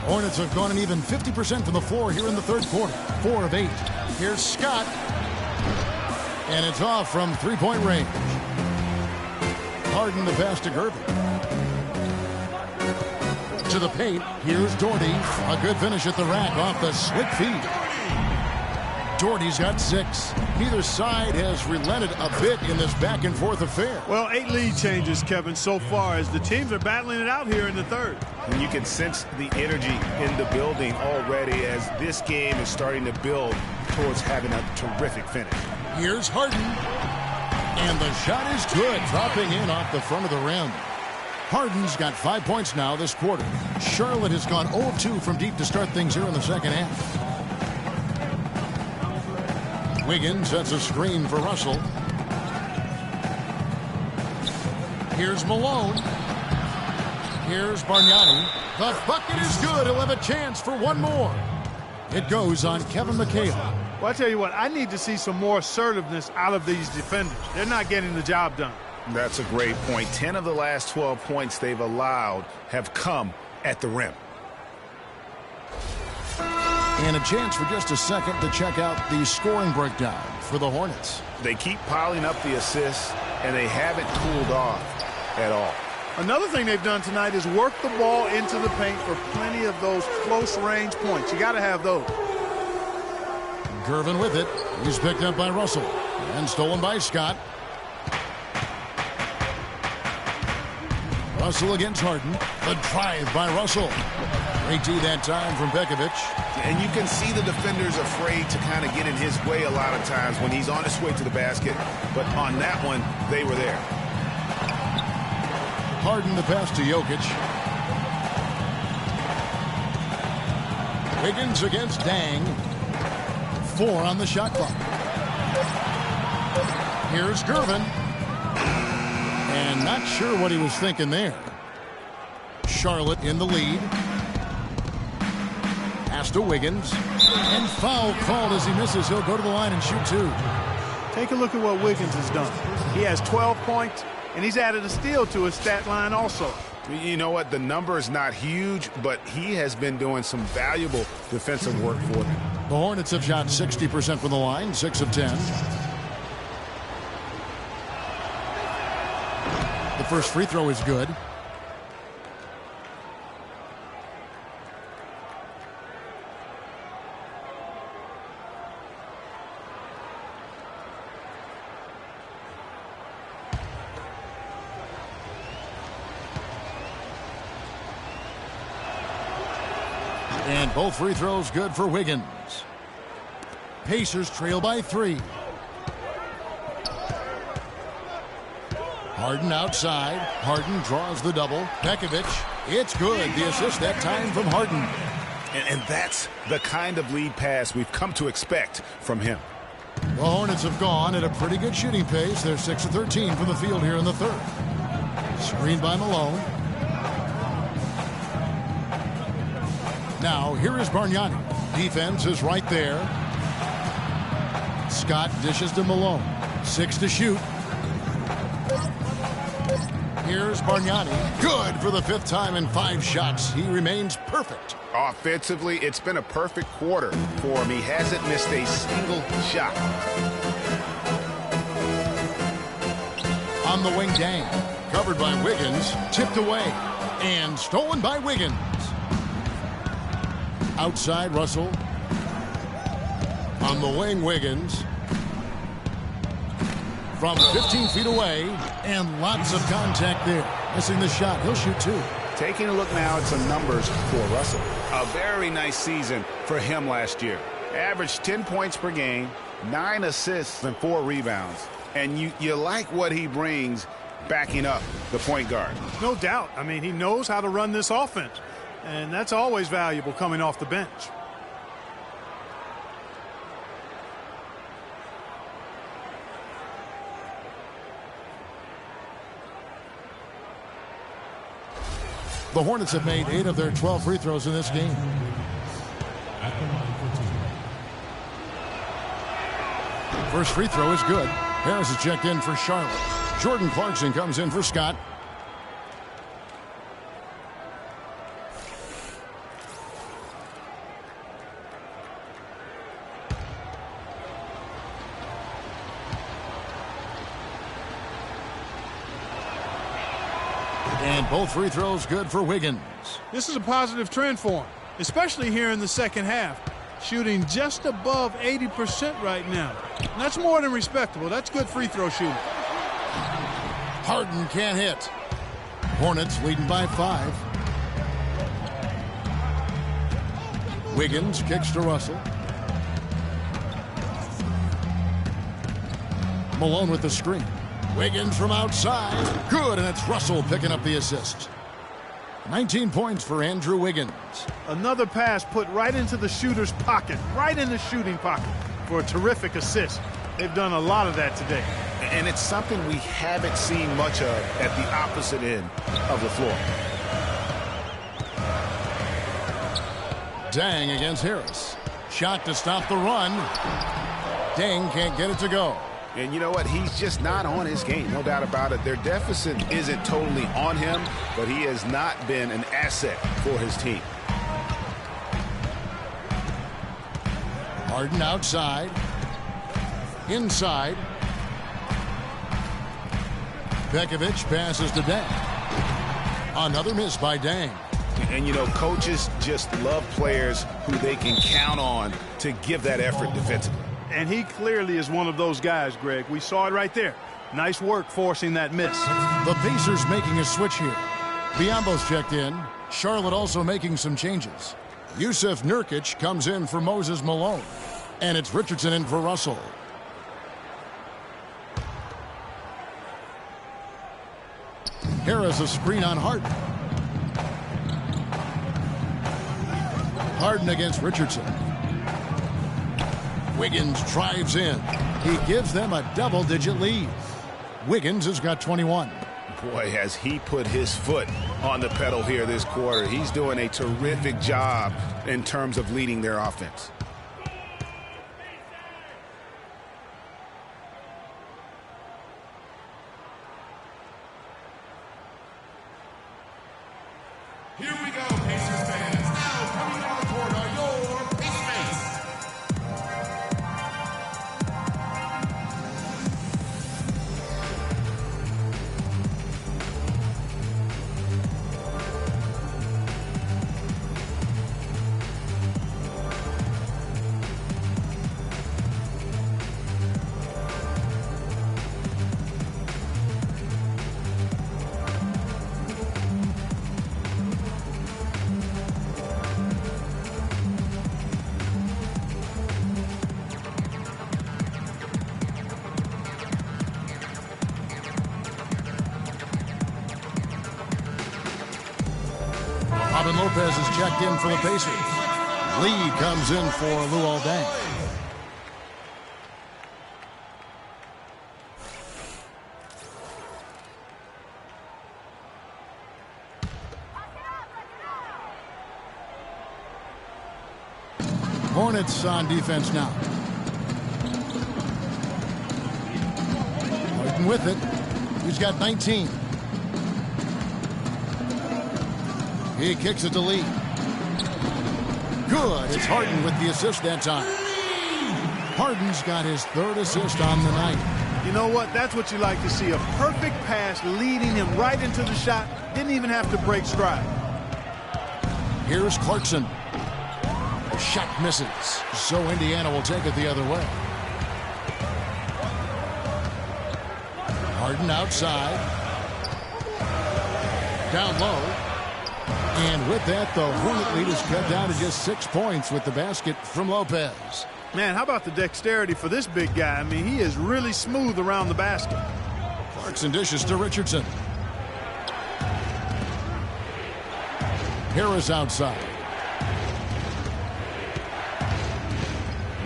Hornets have gone an even 50% from the floor here in the third quarter. 4 of 8. Here's Scott. And it's off from three-point range. Harden the pass to Gervin. To the paint. Here's Doherty. A good finish at the rack off the slick feed. Doherty's got 6. Neither side has relented a bit in this back-and-forth affair. Well, 8 lead changes, Kevin, so far as the teams are battling it out here in the third. And you can sense the energy in the building already as this game is starting to build towards having a terrific finish. Here's Harden. And the shot is good, dropping in off the front of the rim. Harden's got 5 points now this quarter. Charlotte has gone 0 of 2 from deep to start things here in the second half. Wiggins sets a screen for Russell. Here's Malone. Here's Bargnani. The bucket is good. He'll have a chance for one more. It goes on Kevin McHale. Well, I tell you what, I need to see some more assertiveness out of these defenders. They're not getting the job done. That's a great point. 10 of the last 12 points they've allowed have come at the rim. And a chance for just a second to check out the scoring breakdown for the Hornets. They keep piling up the assists, and they haven't cooled off at all. Another thing they've done tonight is work the ball into the paint for plenty of those close-range points. You got to have those. Gervin with it. He's picked up by Russell and stolen by Scott. Russell against Harden. The drive by Russell. Great D that time from Pekovic. And you can see the defenders afraid to kind of get in his way a lot of times when he's on his way to the basket. But on that one, they were there. Harden the pass to Jokic. Wiggins against Dang. 4 on the shot clock. Here's Gervin. And not sure what he was thinking there. Charlotte in the lead. Pass to Wiggins. And foul called as he misses. He'll go to the line and shoot 2. Take a look at what Wiggins has done. He has 12 points, and he's added a steal to his stat line also. You know what? The number is not huge, but he has been doing some valuable defensive work for them. The Hornets have shot 60% from the line, 6 of 10. The first free throw is good. And both free throws good for Wiggins. Pacers trail by 3. Harden outside. Harden draws the double. Pekovic. It's good. The assist that time from Harden. And that's the kind of lead pass we've come to expect from him. The Hornets have gone at a pretty good shooting pace. They're 6 of 13 from the field here in the third. Screen by Malone. Now, here is Bargnani. Defense is right there. Scott dishes to Malone. 6 to shoot. Here's Bargnani. Good for the 5th time in 5 shots. He remains perfect. Offensively, it's been a perfect quarter for him. He hasn't missed a single shot. On the wing, Dang. Covered by Wiggins. Tipped away. And stolen by Wiggins. Outside, Russell. On the wing, Wiggins. From 15 feet away, and lots of contact there. Missing the shot. He'll shoot 2. Taking a look now at some numbers for Russell. A very nice season for him last year. Averaged 10 points per game, 9 assists, and 4 rebounds. And you like what he brings backing up the point guard. No doubt. I mean, he knows how to run this offense. And that's always valuable coming off the bench. The Hornets have made 8 of their 12 free throws in this game. First free throw is good. Harris is checked in for Charlotte. Jordan Clarkson comes in for Scott. And both free throws good for Wiggins. This is a positive trend for him, especially here in the second half. Shooting just above 80% right now. And that's more than respectable. That's good free throw shooting. Harden can't hit. Hornets leading by 5. Wiggins kicks to Russell. Malone with the screen. Wiggins from outside. Good, and it's Russell picking up the assist. 19 points for Andrew Wiggins. Another pass put right into the shooter's pocket, right in the shooting pocket for a terrific assist. They've done a lot of that today. And it's something we haven't seen much of at the opposite end of the floor. Dang against Harris. shot to stop the run. Deng can't get it to go. And you know what? He's just not on his game. No doubt about it. Their deficit isn't totally on him, but he has not been an asset for his team. Harden outside. Inside. Pekovic passes to Deng. Another miss by Deng. And, you know, coaches just love players who they can count on to give that effort defensively. And he clearly is one of those guys, Greg. We saw it right there. Nice work forcing that miss. The Pacers making a switch here. Biyombo's checked in. Charlotte also making some changes. Yusuf Nurkic comes in for Moses Malone. And it's Richardson in for Russell. Harris a screen on Harden. Harden against Richardson. Wiggins drives in. He gives them a double-digit lead. Wiggins has got 21. Boy, has he put his foot on the pedal here this quarter. He's doing a terrific job in terms of leading their offense. Here we go, Pacers fans. Now coming on the court are your Pacers. Robin Lopez is checked in for the Pacers. Lee comes in for Luol Deng. Hornets on defense now. Harden with it. He's got 19. He kicks it to Lee. Good. It's Harden with the assist that time. Harden's got his third assist on the night. You know what? That's what you like to see. A perfect pass leading him right into the shot. Didn't even have to break stride. Here's Clarkson. The shot misses. So Indiana will take it the other way. Harden outside. Down low. And with that, the Hornet lead is cut down to just 6 points with the basket from Lopez. Man, how about the dexterity for this big guy? I mean, he is really smooth around the basket. Clarkson dishes to Richardson. Harris outside.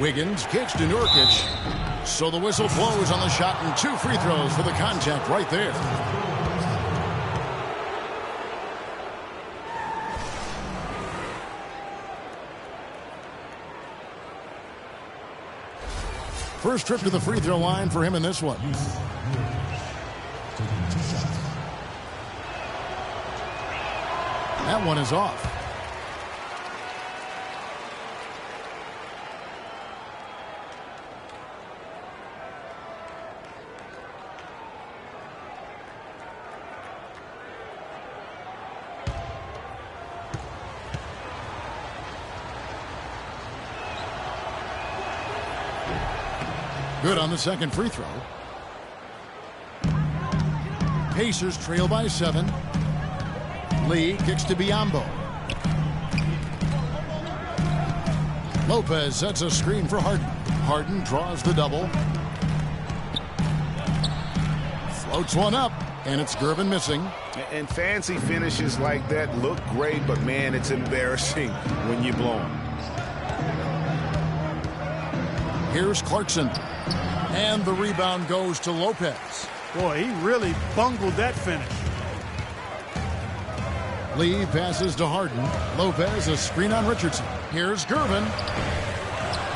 Wiggins kicks to Nurkic. So the whistle blows on the shot and 2 free throws for the contact right there. First trip to the free throw line for him in this one. That one is off. Good on the second free throw. Pacers trail by 7. Lee kicks to Biyombo. Lopez sets a screen for Harden. Harden draws the double. Floats one up, and it's Gervin missing. And fancy finishes like that look great, but man, it's embarrassing when you blow them. Here's Clarkson. And the rebound goes to Lopez. Boy, he really bungled that finish. Lee passes to Harden. Lopez a screen on Richardson. Here's Gervin.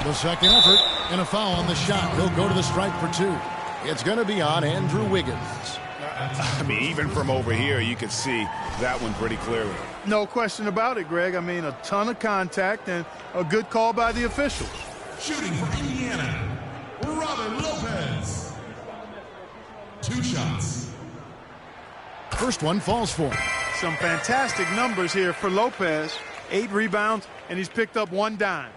The second effort and a foul on the shot. He'll go to the stripe for 2. It's going to be on Andrew Wiggins. I mean, even from over here, you could see that one pretty clearly. No question about it, Greg. I mean, a ton of contact and a good call by the officials. Shooting for Indiana, Robin Lopez. 2 shots. First one falls for him. Some fantastic numbers here for Lopez. 8 rebounds, and he's picked up 1 dime.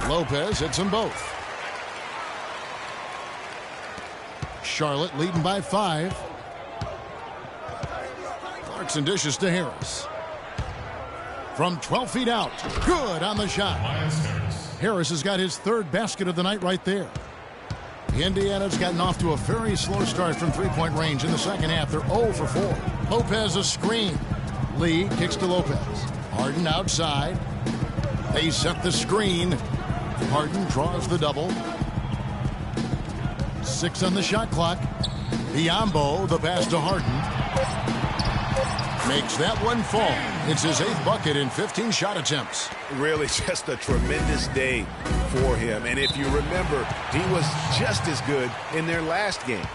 Lopez hits them both. Charlotte leading by 5. Clarkson dishes to Harris. From 12 feet out. Good on the shot. Harris has got his 3rd basket of the night right there. Indiana's gotten off to a very slow start from three-point range in the second half. They're 0 for 4. Lopez a screen. Lee kicks to Lopez. Harden outside. They set the screen. Harden draws the double. 6 on the shot clock. Biyombo, the pass to Harden. Makes that one fall. It's his 8th bucket in 15 shot attempts. Really just a tremendous day for him. And if you remember, he was just as good in their last game.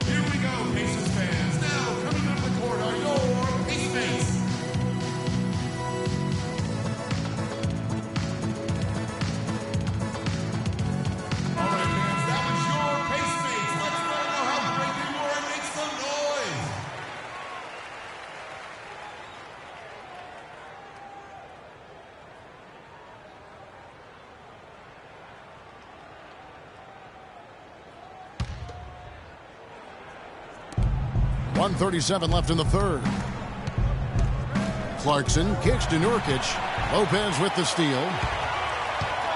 Here we go, Pacers fans. Now coming up the court are your Pacers. All right, fans, that was your Pacers. Let's let them know how great they were and make some noise. .137 left in the third. Clarkson kicks to Nurkic. Lopez with the steal.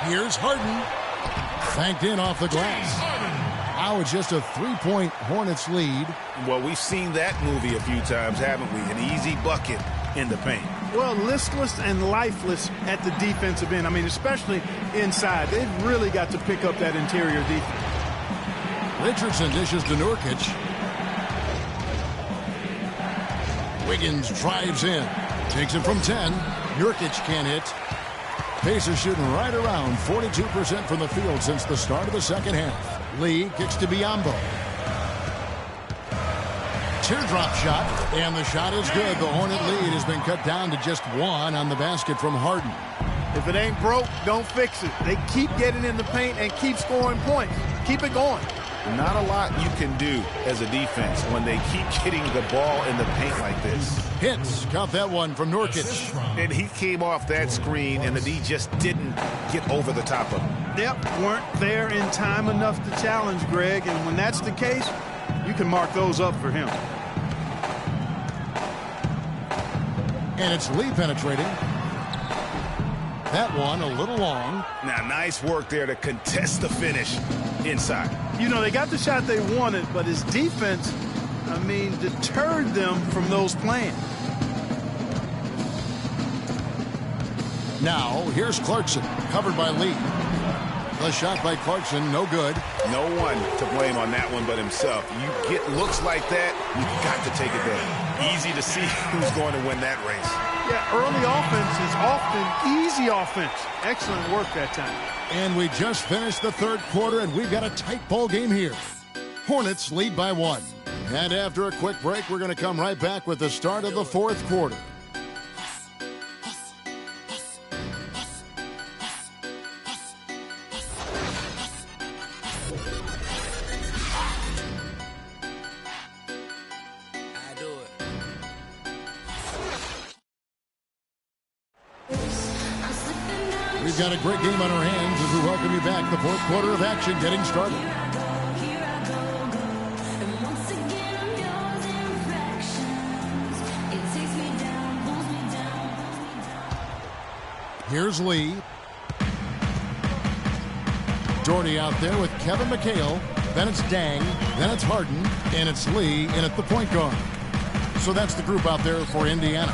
Here's Harden. Banked in off the glass. Now it's just a 3-point Hornets lead. Well, we've seen that movie a few times, haven't we? An easy bucket in the paint. Well, listless and lifeless at the defensive end. I mean, especially inside. They've really got to pick up that interior defense. Richardson dishes to Nurkic. Wiggins drives in. Takes it from 10. Nurkic can't hit. Pacers shooting right around 42% from the field since the start of the second half. Lee kicks to Biyombo. Teardrop shot, and the shot is good. The Hornet lead has been cut down to just 1 on the basket from Harden. If it ain't broke, don't fix it. They keep getting in the paint and keep scoring points. Keep it going. Not a lot you can do as a defense when they keep getting the ball in the paint like this. Hits. Count that one from Nurkic. And he came off that screen, and the D just didn't get over the top of him. Yep, weren't there in time enough to challenge Greg, and when that's the case, you can mark those up for him. And it's Lee penetrating. That one a little long. Now, nice work there to contest the finish inside. You know, they got the shot they wanted, but his defense, I mean, deterred them from those plans. Now, here's Clarkson, covered by Lee. The shot by Clarkson, no good. No one to blame on that one but himself. You get looks like that, you've got to take it there. Easy to see who's going to win that race. Yeah, early offense is often easy offense. Excellent work that time. And we just finished the third quarter, and we've got a tight ball game here. Hornets lead by 1. And after a quick break, we're going to come right back with the start of the fourth quarter. We've got a great game on our hands as we welcome you back. The fourth quarter of action getting started. Here's Lee. Doherty out there with Kevin McHale. then it's Dang, then it's Harden, and it's Lee in at the point guard. So that's the group out there for Indiana.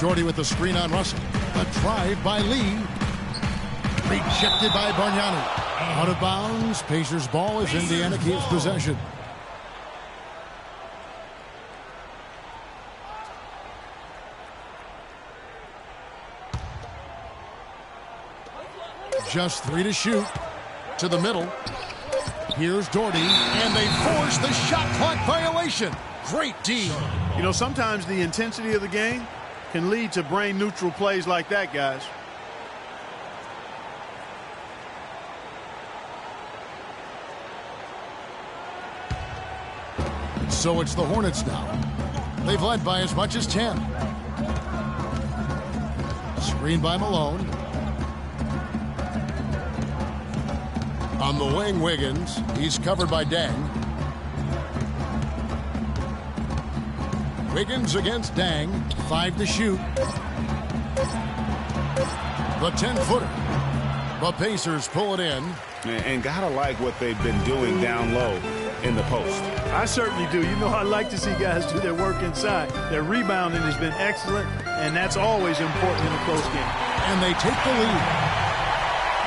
Doherty with the screen on Russell. A drive by Lee. Rejected by Bargnani. Out of bounds. Pacers ball as Indiana keeps possession. Just 3 to shoot. To the middle. Here's Doherty, and they force the shot clock violation. Great D. You know, sometimes the intensity of the game can lead to brain-neutral plays like that, guys. So it's the Hornets now. They've led by as much as 10. Screen by Malone. On the wing, Wiggins. He's covered by Dang. Wiggins against Dang. 5 to shoot. The 10-footer. The Pacers pull it in. And gotta like what they've been doing down low in the post. I certainly do. You know, I like to see guys do their work inside. Their rebounding has been excellent, and that's always important in a close game. And they take the lead.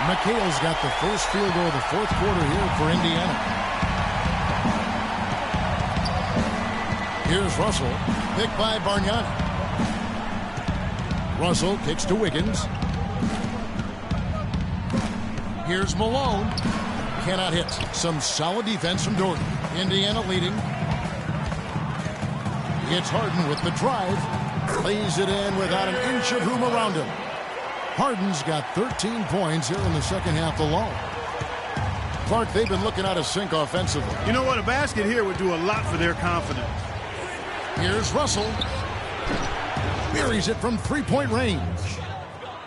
McHale's got the first field goal of the fourth quarter here for Indiana. Here's Russell, picked by Bargnani. Russell kicks to Wiggins. Here's Malone. Cannot hit. Some solid defense from Doherty. Indiana leading. It's Harden with the drive. Lays it in without an inch of room around him. Harden's got 13 points here in the second half alone. Clark, they've been looking out of sync offensively. You know what? A basket here would do a lot for their confidence. Here's Russell. Buries it from three-point range.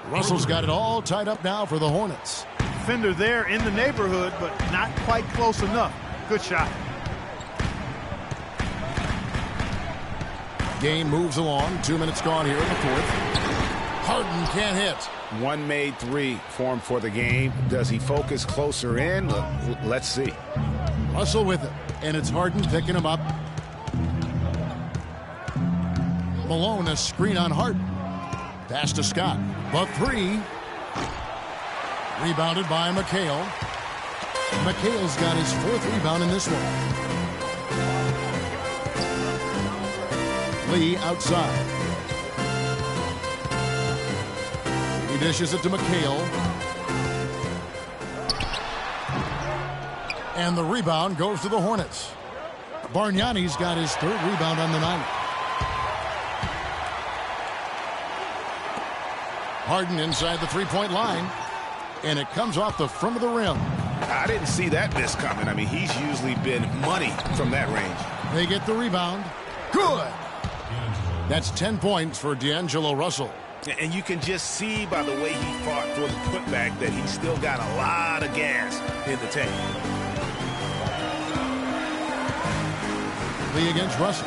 Russell's got it all tied up now for the Hornets. Defender there in the neighborhood, but not quite close enough. Good shot. Game moves along. 2 minutes gone here in the fourth. Harden can't hit. One made three for him for the game. Does he focus closer in? Let's see. Russell with it, and it's Harden picking him up. Malone, a screen on Harden. Pass to Scott. The three. Rebounded by McHale. McHale's got his fourth rebound in this one. Lee outside. He dishes it to McHale. And the rebound goes to the Hornets. Bargnani's got his third rebound on the night. Harden inside the three-point line. And it comes off the front of the rim. I didn't see that miss coming. I mean, he's usually been money from that range. They get the rebound. Good. That's 10 points for D'Angelo Russell. And you can just see by the way he fought for the putback that he's still got a lot of gas in the tank. Lee against Russell.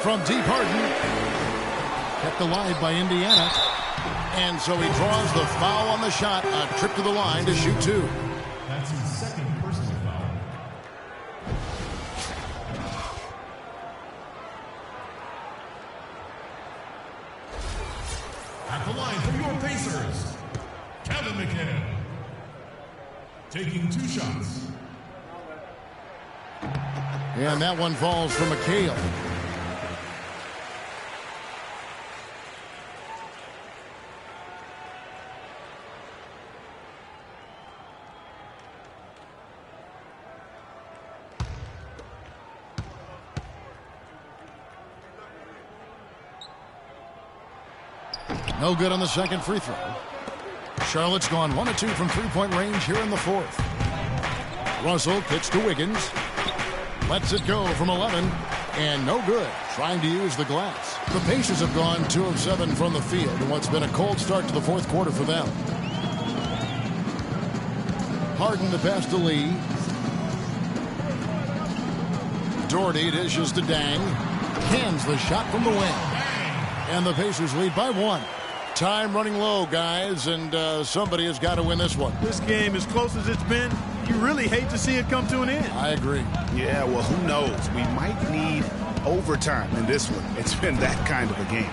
From deep, Harden. Kept alive by Indiana. And so he draws the foul on the shot. A trip to the line to shoot two. That's his second personal foul. At the line from your Pacers, Kevin McHale. Taking 2 shots. And that one falls for McHale. No good on the second free throw. Charlotte's gone 1 of 2 from three-point range here in the fourth. Russell kicks to Wiggins. Lets it go from 11. And no good. Trying to use the glass. The Pacers have gone 2 of 7 from the field in what's been a cold start to the fourth quarter for them. Harden the pass to Lee. Doherty dishes to Dang. Hands the shot from the wing. And the Pacers lead by 1. Time running low, guys, and somebody has got to win this one. This game, as close as it's been, you really hate to see it come to an end. I agree. Yeah, well, who knows? We might need overtime in this one. It's been that kind of a game.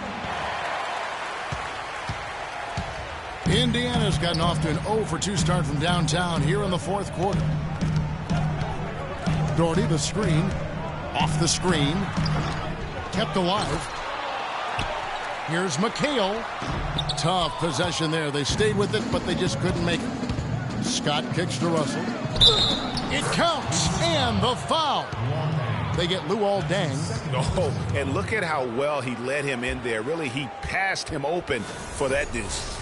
Indiana's gotten off to an 0-for-2 start from downtown here in the fourth quarter. Doherty, the screen. Off the screen. Kept alive. Here's McHale. Tough possession there. They stayed with it, but they just couldn't make it. Scott kicks to Russell. It counts, and the foul. They get Luol Deng. Oh, and look at how well he led him in there. Really, he passed him open for that deuce.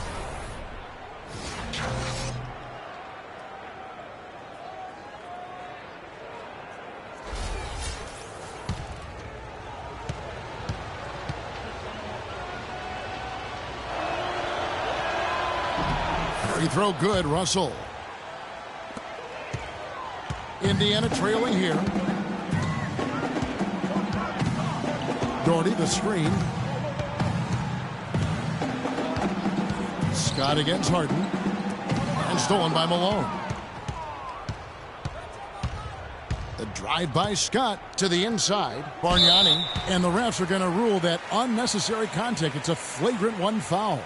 Free throw good, Russell. Indiana trailing here. Doherty, the screen. Scott against Harden. And stolen by Malone. The drive by Scott to the inside. Bargnani. And the refs are going to rule that unnecessary contact. It's a flagrant 1 foul.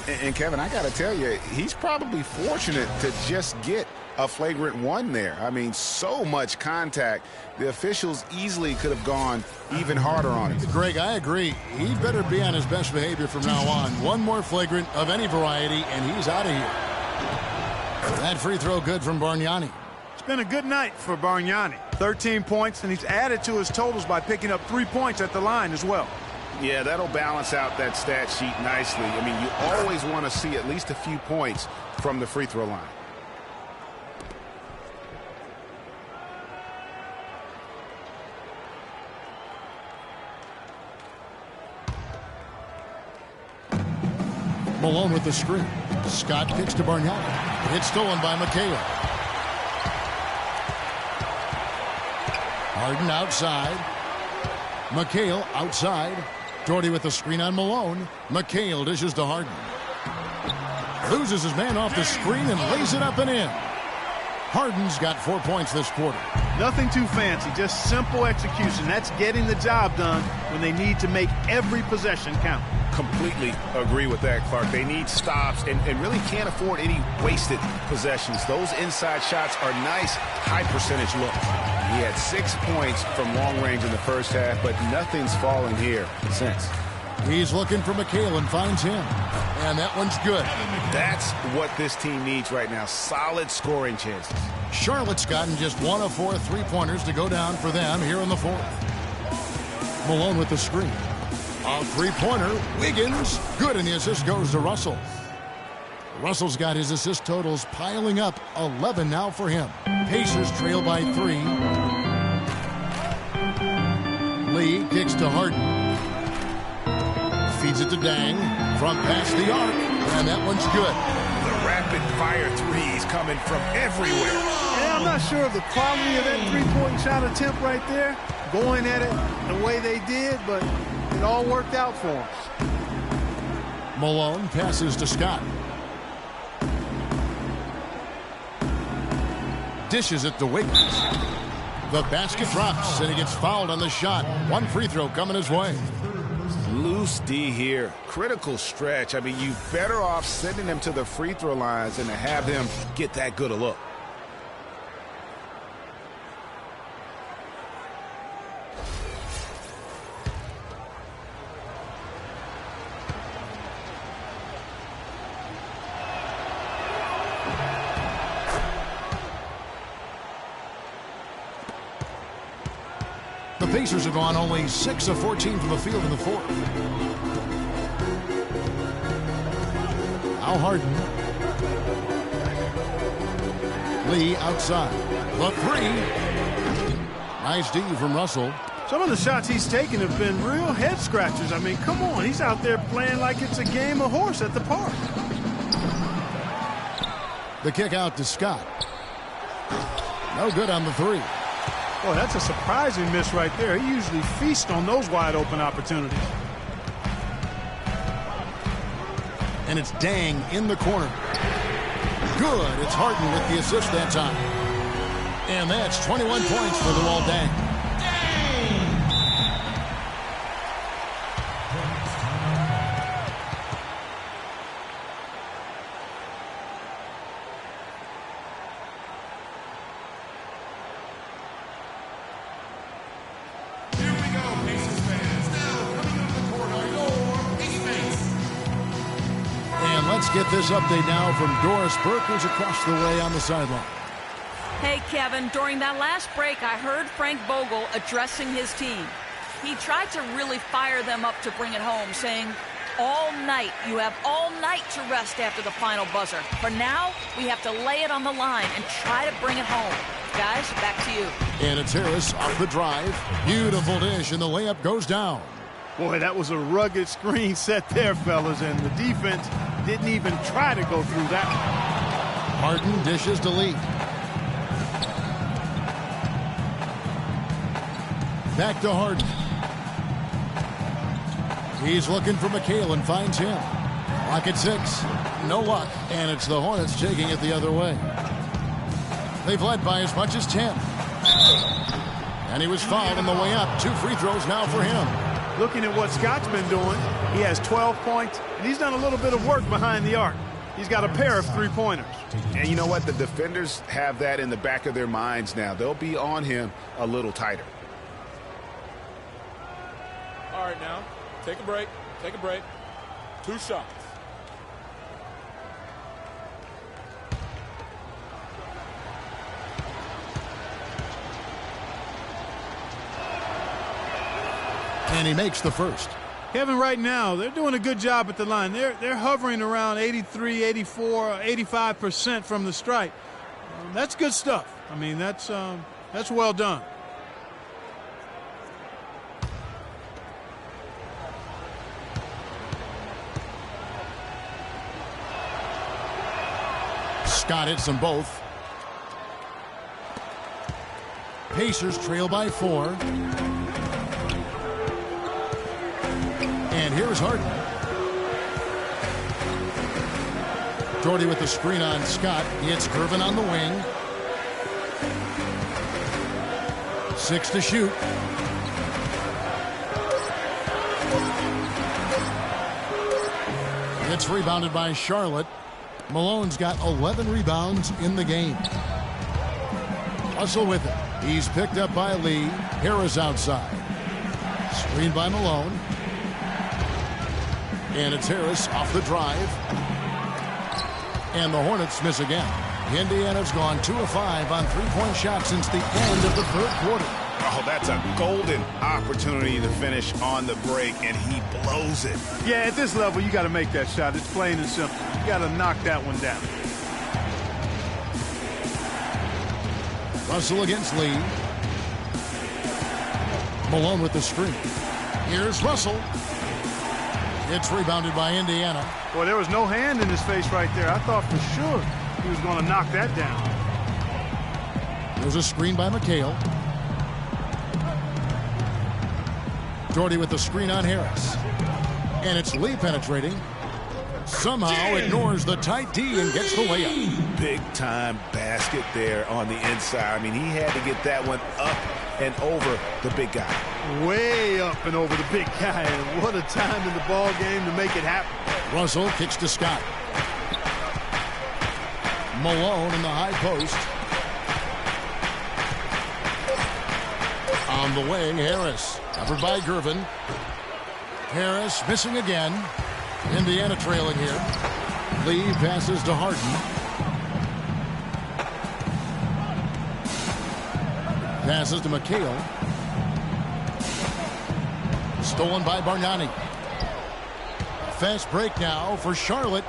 And Kevin, I got to tell you, he's probably fortunate to just get a flagrant 1 there. I mean, so much contact. The officials easily could have gone even harder on him. Greg, I agree. He better be on his best behavior from now on. One more flagrant of any variety, and he's out of here. That free throw good from Bargnani. It's been a good night for Bargnani. 13 points, and he's added to his totals by picking up 3 points at the line as well. Yeah, that'll balance out that stat sheet nicely. I mean, you always want to see at least a few points from the free throw line. Malone with the screen. Scott kicks to Bargnani. It's stolen by McHale. Harden outside. McHale outside. Doherty with the screen on Malone. McHale dishes to Harden. Loses his man off the screen and lays it up and in. Harden's got 4 points this quarter. Nothing too fancy, just simple execution. That's getting the job done when they need to make every possession count. Completely agree with that, Clark. They need stops and really can't afford any wasted possessions. Those inside shots are nice, high percentage looks. He had 6 points from long range in the first half, but nothing's fallen here since. He's looking for McHale and finds him. And that one's good. That's what this team needs right now. Solid scoring chances. Charlotte's gotten just 1 of 4 3-pointers to go down for them here in the fourth. Malone with the screen. A 3-pointer. Wiggins. Good, and the assist goes to Russell. Russell's got his assist totals piling up. 11 now for him. Pacers trail by 3. Lee kicks to Harden. Feeds it to Dang. From past the arc. And that one's good. The rapid-fire threes coming from everywhere. Yeah, I'm not sure of the quality of that three-point shot attempt right there. Going at it the way they did, but it all worked out for them. Malone passes to Scott. Dishes it to Wiggins. The basket drops, and he gets fouled on the shot. 1 free throw coming his way. Loose D here. Critical stretch. I mean, you better off sending him to the free throw lines than to have him get that good a look. The Pacers have gone only 6 of 14 from the field in the fourth. Al Harden. Lee outside. The 3. Nice D from Russell. Some of the shots he's taken have been real head scratchers. I mean, come on. He's out there playing like it's a game of horse at the park. The kick out to Scott. No good on the 3. Boy, that's a surprising miss right there. He usually feasts on those wide open opportunities. And it's Dang in the corner. Good. It's Harden with the assist that time. And that's 21 points for Luol Deng. Let's get this update now from Doris Burke, who's across the way on the sideline. Hey, Kevin, during that last break, I heard Frank Vogel addressing his team. He tried to really fire them up to bring it home, saying, all night, you have all night to rest after the final buzzer. For now, we have to lay it on the line and try to bring it home. Guys, back to you. And it's Harris off the drive. Beautiful dish, and the layup goes down. Boy, that was a rugged screen set there, fellas, and the defense didn't even try to go through that. Harden dishes to Lee. Back to Harden. He's looking for McHale and finds him. Clock at 6. No luck, and it's the Hornets taking it the other way. They've led by as much as 10. And he was fouled on the way up. 2 free throws now for him. Looking at what Scott's been doing, he has 12 points, and he's done a little bit of work behind the arc. He's got a pair of three-pointers. And you know what? The defenders have that in the back of their minds now. They'll be on him a little tighter. All right, now, take a break. Take a break. 2 shots. And he makes the first. Kevin, right now, they're doing a good job at the line. They're hovering around 83, 84, 85% from the stripe. That's good stuff. I mean, that's well done. Scott hits them both. Pacers trail by 4. And here's Harden. Jordy with the screen on Scott. It's Irvin on the wing. 6 to shoot. It's rebounded by Charlotte. Malone's got 11 rebounds in the game. Russell with it. He's picked up by Lee. Harris outside. Screen by Malone. And it's Harris off the drive. And the Hornets miss again. Indiana's gone 2 of 5 on three-point shots since the end of the third quarter. Oh, that's a golden opportunity to finish on the break, and he blows it. Yeah, at this level, you got to make that shot. It's plain and simple. You got to knock that one down. Russell against Lee. Malone with the screen. Here's Russell. It's rebounded by Indiana. Boy, there was no hand in his face right there. I thought for sure he was going to knock that down. There's a screen by McHale. Jordy with the screen on Harris. And it's Lee penetrating. Somehow ignores the tight D and gets the layup. Big time basket there on the inside. I mean, he had to get that one up and over the big guy. Way up and over the big guy. And what a time in the ball game to make it happen. Russell kicks to Scott. Malone in the high post. On the wing, Harris. Covered by Gervin. Harris missing again. Indiana trailing here. Lee passes to Harden. Passes to McHale. Stolen by Bargnani. Fast break now for Charlotte.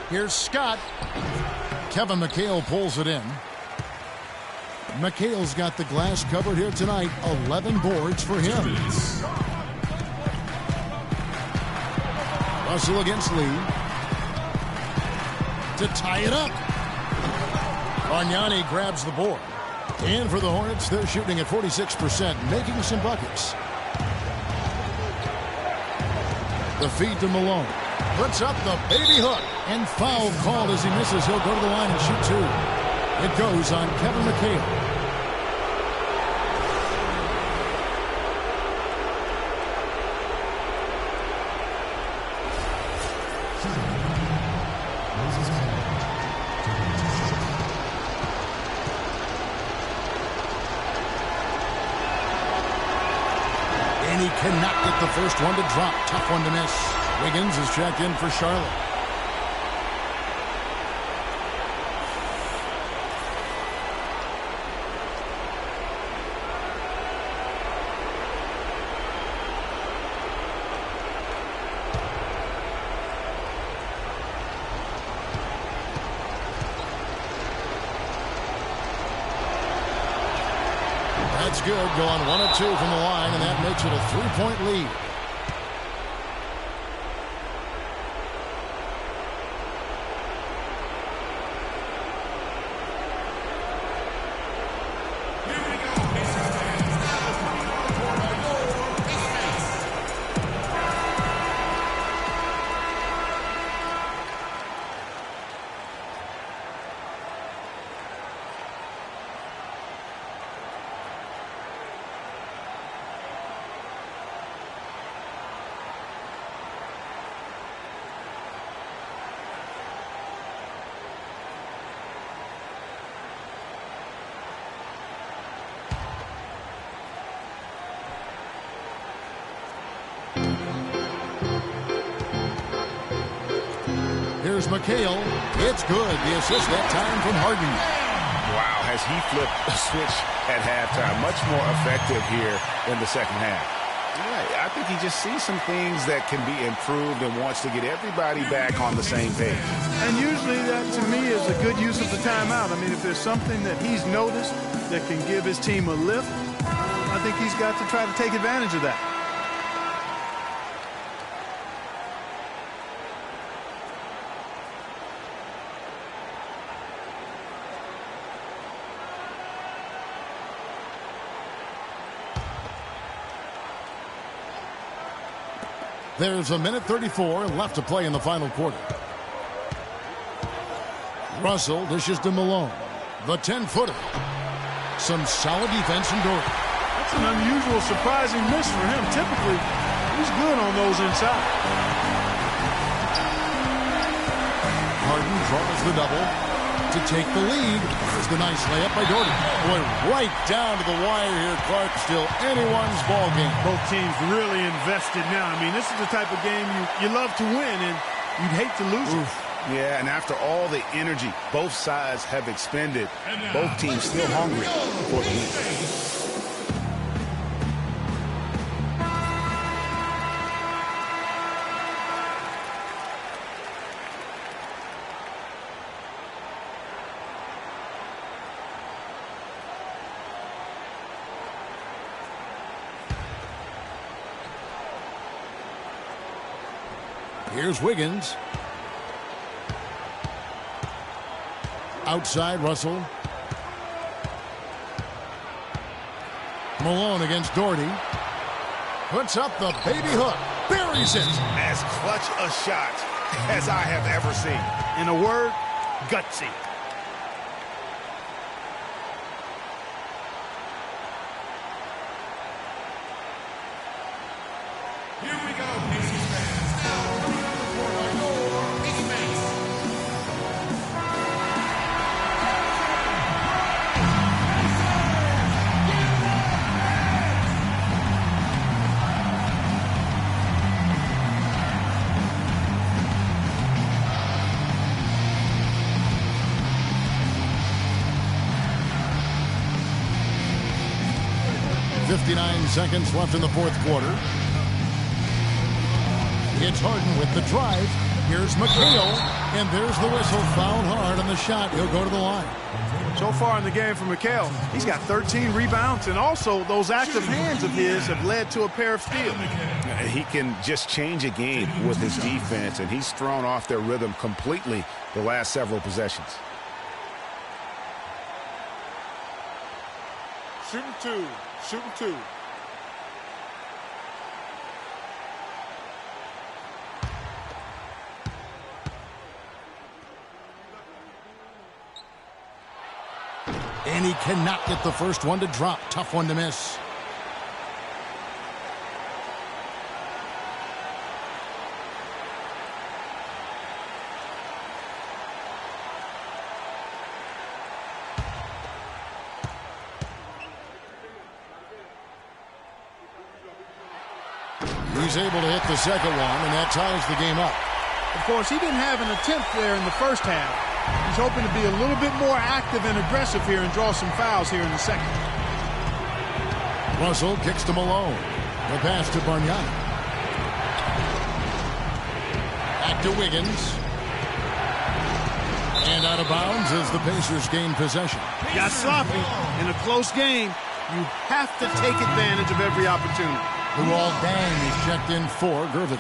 Here's Scott. Kevin McHale pulls it in. McHale's got the glass covered here tonight. 11 boards for him. Russell against Lee. To tie it up. Bargnani grabs the board. And for the Hornets, they're shooting at 46%, making some buckets. The feed to Malone. Puts up the baby hook. And foul called as he misses. He'll go to the line and shoot two. It goes on Kevin McHale. And he cannot get the first one to drop. Tough one to miss. Wiggins is checked in for Charlotte. That's good. Going 1 of 2 from the line, and that makes it a 3-point lead. Here's McHale. It's good. The assist that time from Harden. Wow, has he flipped a switch at halftime. Much more effective here in the second half. Yeah, I think he just sees some things that can be improved and wants to get everybody back on the same page. And usually that, to me, is a good use of the timeout. I mean, if there's something that he's noticed that can give his team a lift, I think he's got to try to take advantage of that. There's a minute 34 left to play in the final quarter. Russell dishes to Malone. The 10-footer. Some solid defense from Dort. That's an unusual, surprising miss for him. Typically, he's good on those inside. Harden draws the double to take the lead. Here's the nice layup by Doherty. Boy, right down to the wire here, Clark. Still anyone's ball game. Both teams really invested now. I mean, this is the type of game you love to win, and you'd hate to lose it. Yeah, and after all the energy both sides have expended, both teams still hungry for the win. Here's Wiggins. Outside, Russell. Malone against Doherty. Puts up the baby hook. Buries it. As clutch a shot as I have ever seen. In a word, gutsy. Here we go, Pacers fans. Now, coming to the court are your Pacers. .59 seconds left in the fourth quarter. It's Harden with the drive. Here's McHale, and there's the whistle. Fouled hard on the shot. He'll go to the line. So far in the game for McHale, he's got 13 rebounds, and also those active hands of his have led to a pair of steals. He can just change a game with his defense, and he's thrown off their rhythm completely the last several possessions. Shooting two. Shooting two. And he cannot get the first one to drop. Tough one to miss. He's able to hit the second one, and that ties the game up. Of course, he didn't have an attempt there in the first half. He's hoping to be a little bit more active and aggressive here and draw some fouls here in the second. Russell kicks to Malone. The pass to Bargnani. Back to Wiggins. And out of bounds as the Pacers gain possession. Got sloppy. In a close game, you have to take advantage of every opportunity. Luol Deng is checked in for Gervin.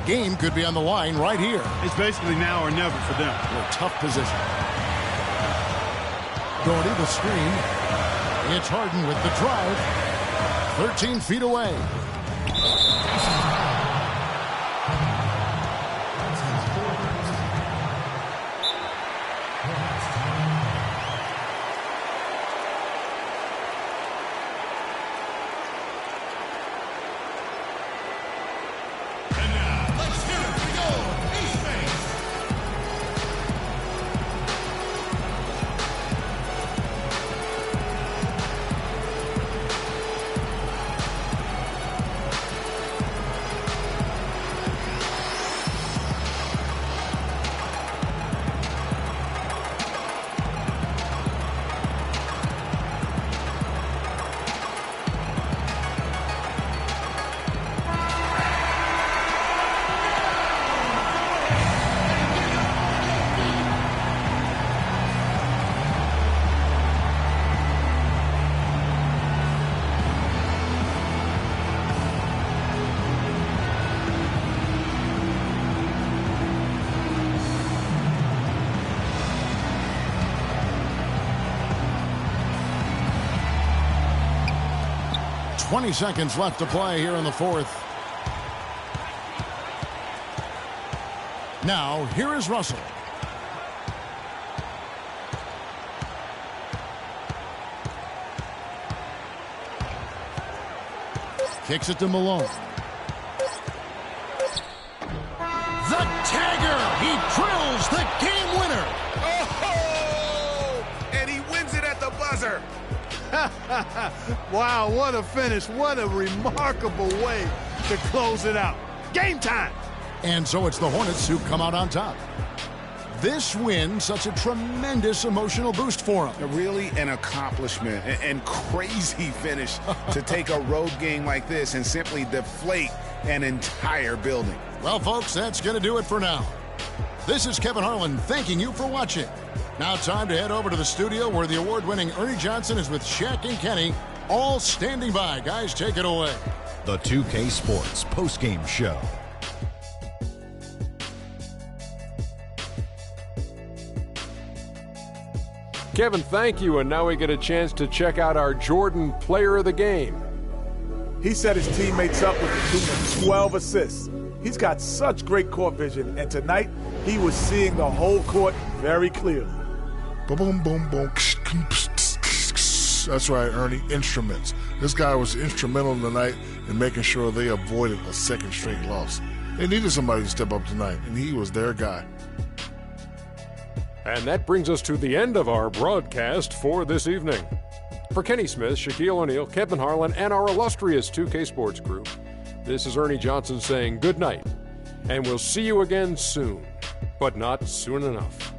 Game could be on the line right here. It's basically now or never for them. A tough position. Doherty the screen. It's Harden with the drive. 13 feet away. .20 seconds left to play here in the fourth. Now, here is Russell. Kicks it to Malone. The tagger! He drills the game winner! Oh! And he wins it at the buzzer! Wow, what a finish. What a remarkable way to close it out. Game time! And so it's the Hornets who come out on top. This win, such a tremendous emotional boost for them. Really an accomplishment and crazy finish to take a road game like this and simply deflate an entire building. Well, folks, that's going to do it for now. This is Kevin Harlan thanking you for watching. Now time to head over to the studio where the award-winning Ernie Johnson is with Shaq and Kenny, all standing by. Guys, take it away. The 2K Sports postgame show. Kevin, thank you. And now we get a chance to check out our Jordan Player of the Game. He set his teammates up with a total of 12 assists. He's got such great court vision, and tonight he was seeing the whole court very clearly. Boom, boom, boom. That's right, Ernie. Instruments. This guy was instrumental tonight in making sure they avoided a second straight loss. They needed somebody to step up tonight, and he was their guy. And that brings us to the end of our broadcast for this evening. For Kenny Smith, Shaquille O'Neal, Kevin Harlan, and our illustrious 2K Sports group, this is Ernie Johnson saying good night, and we'll see you again soon, but not soon enough.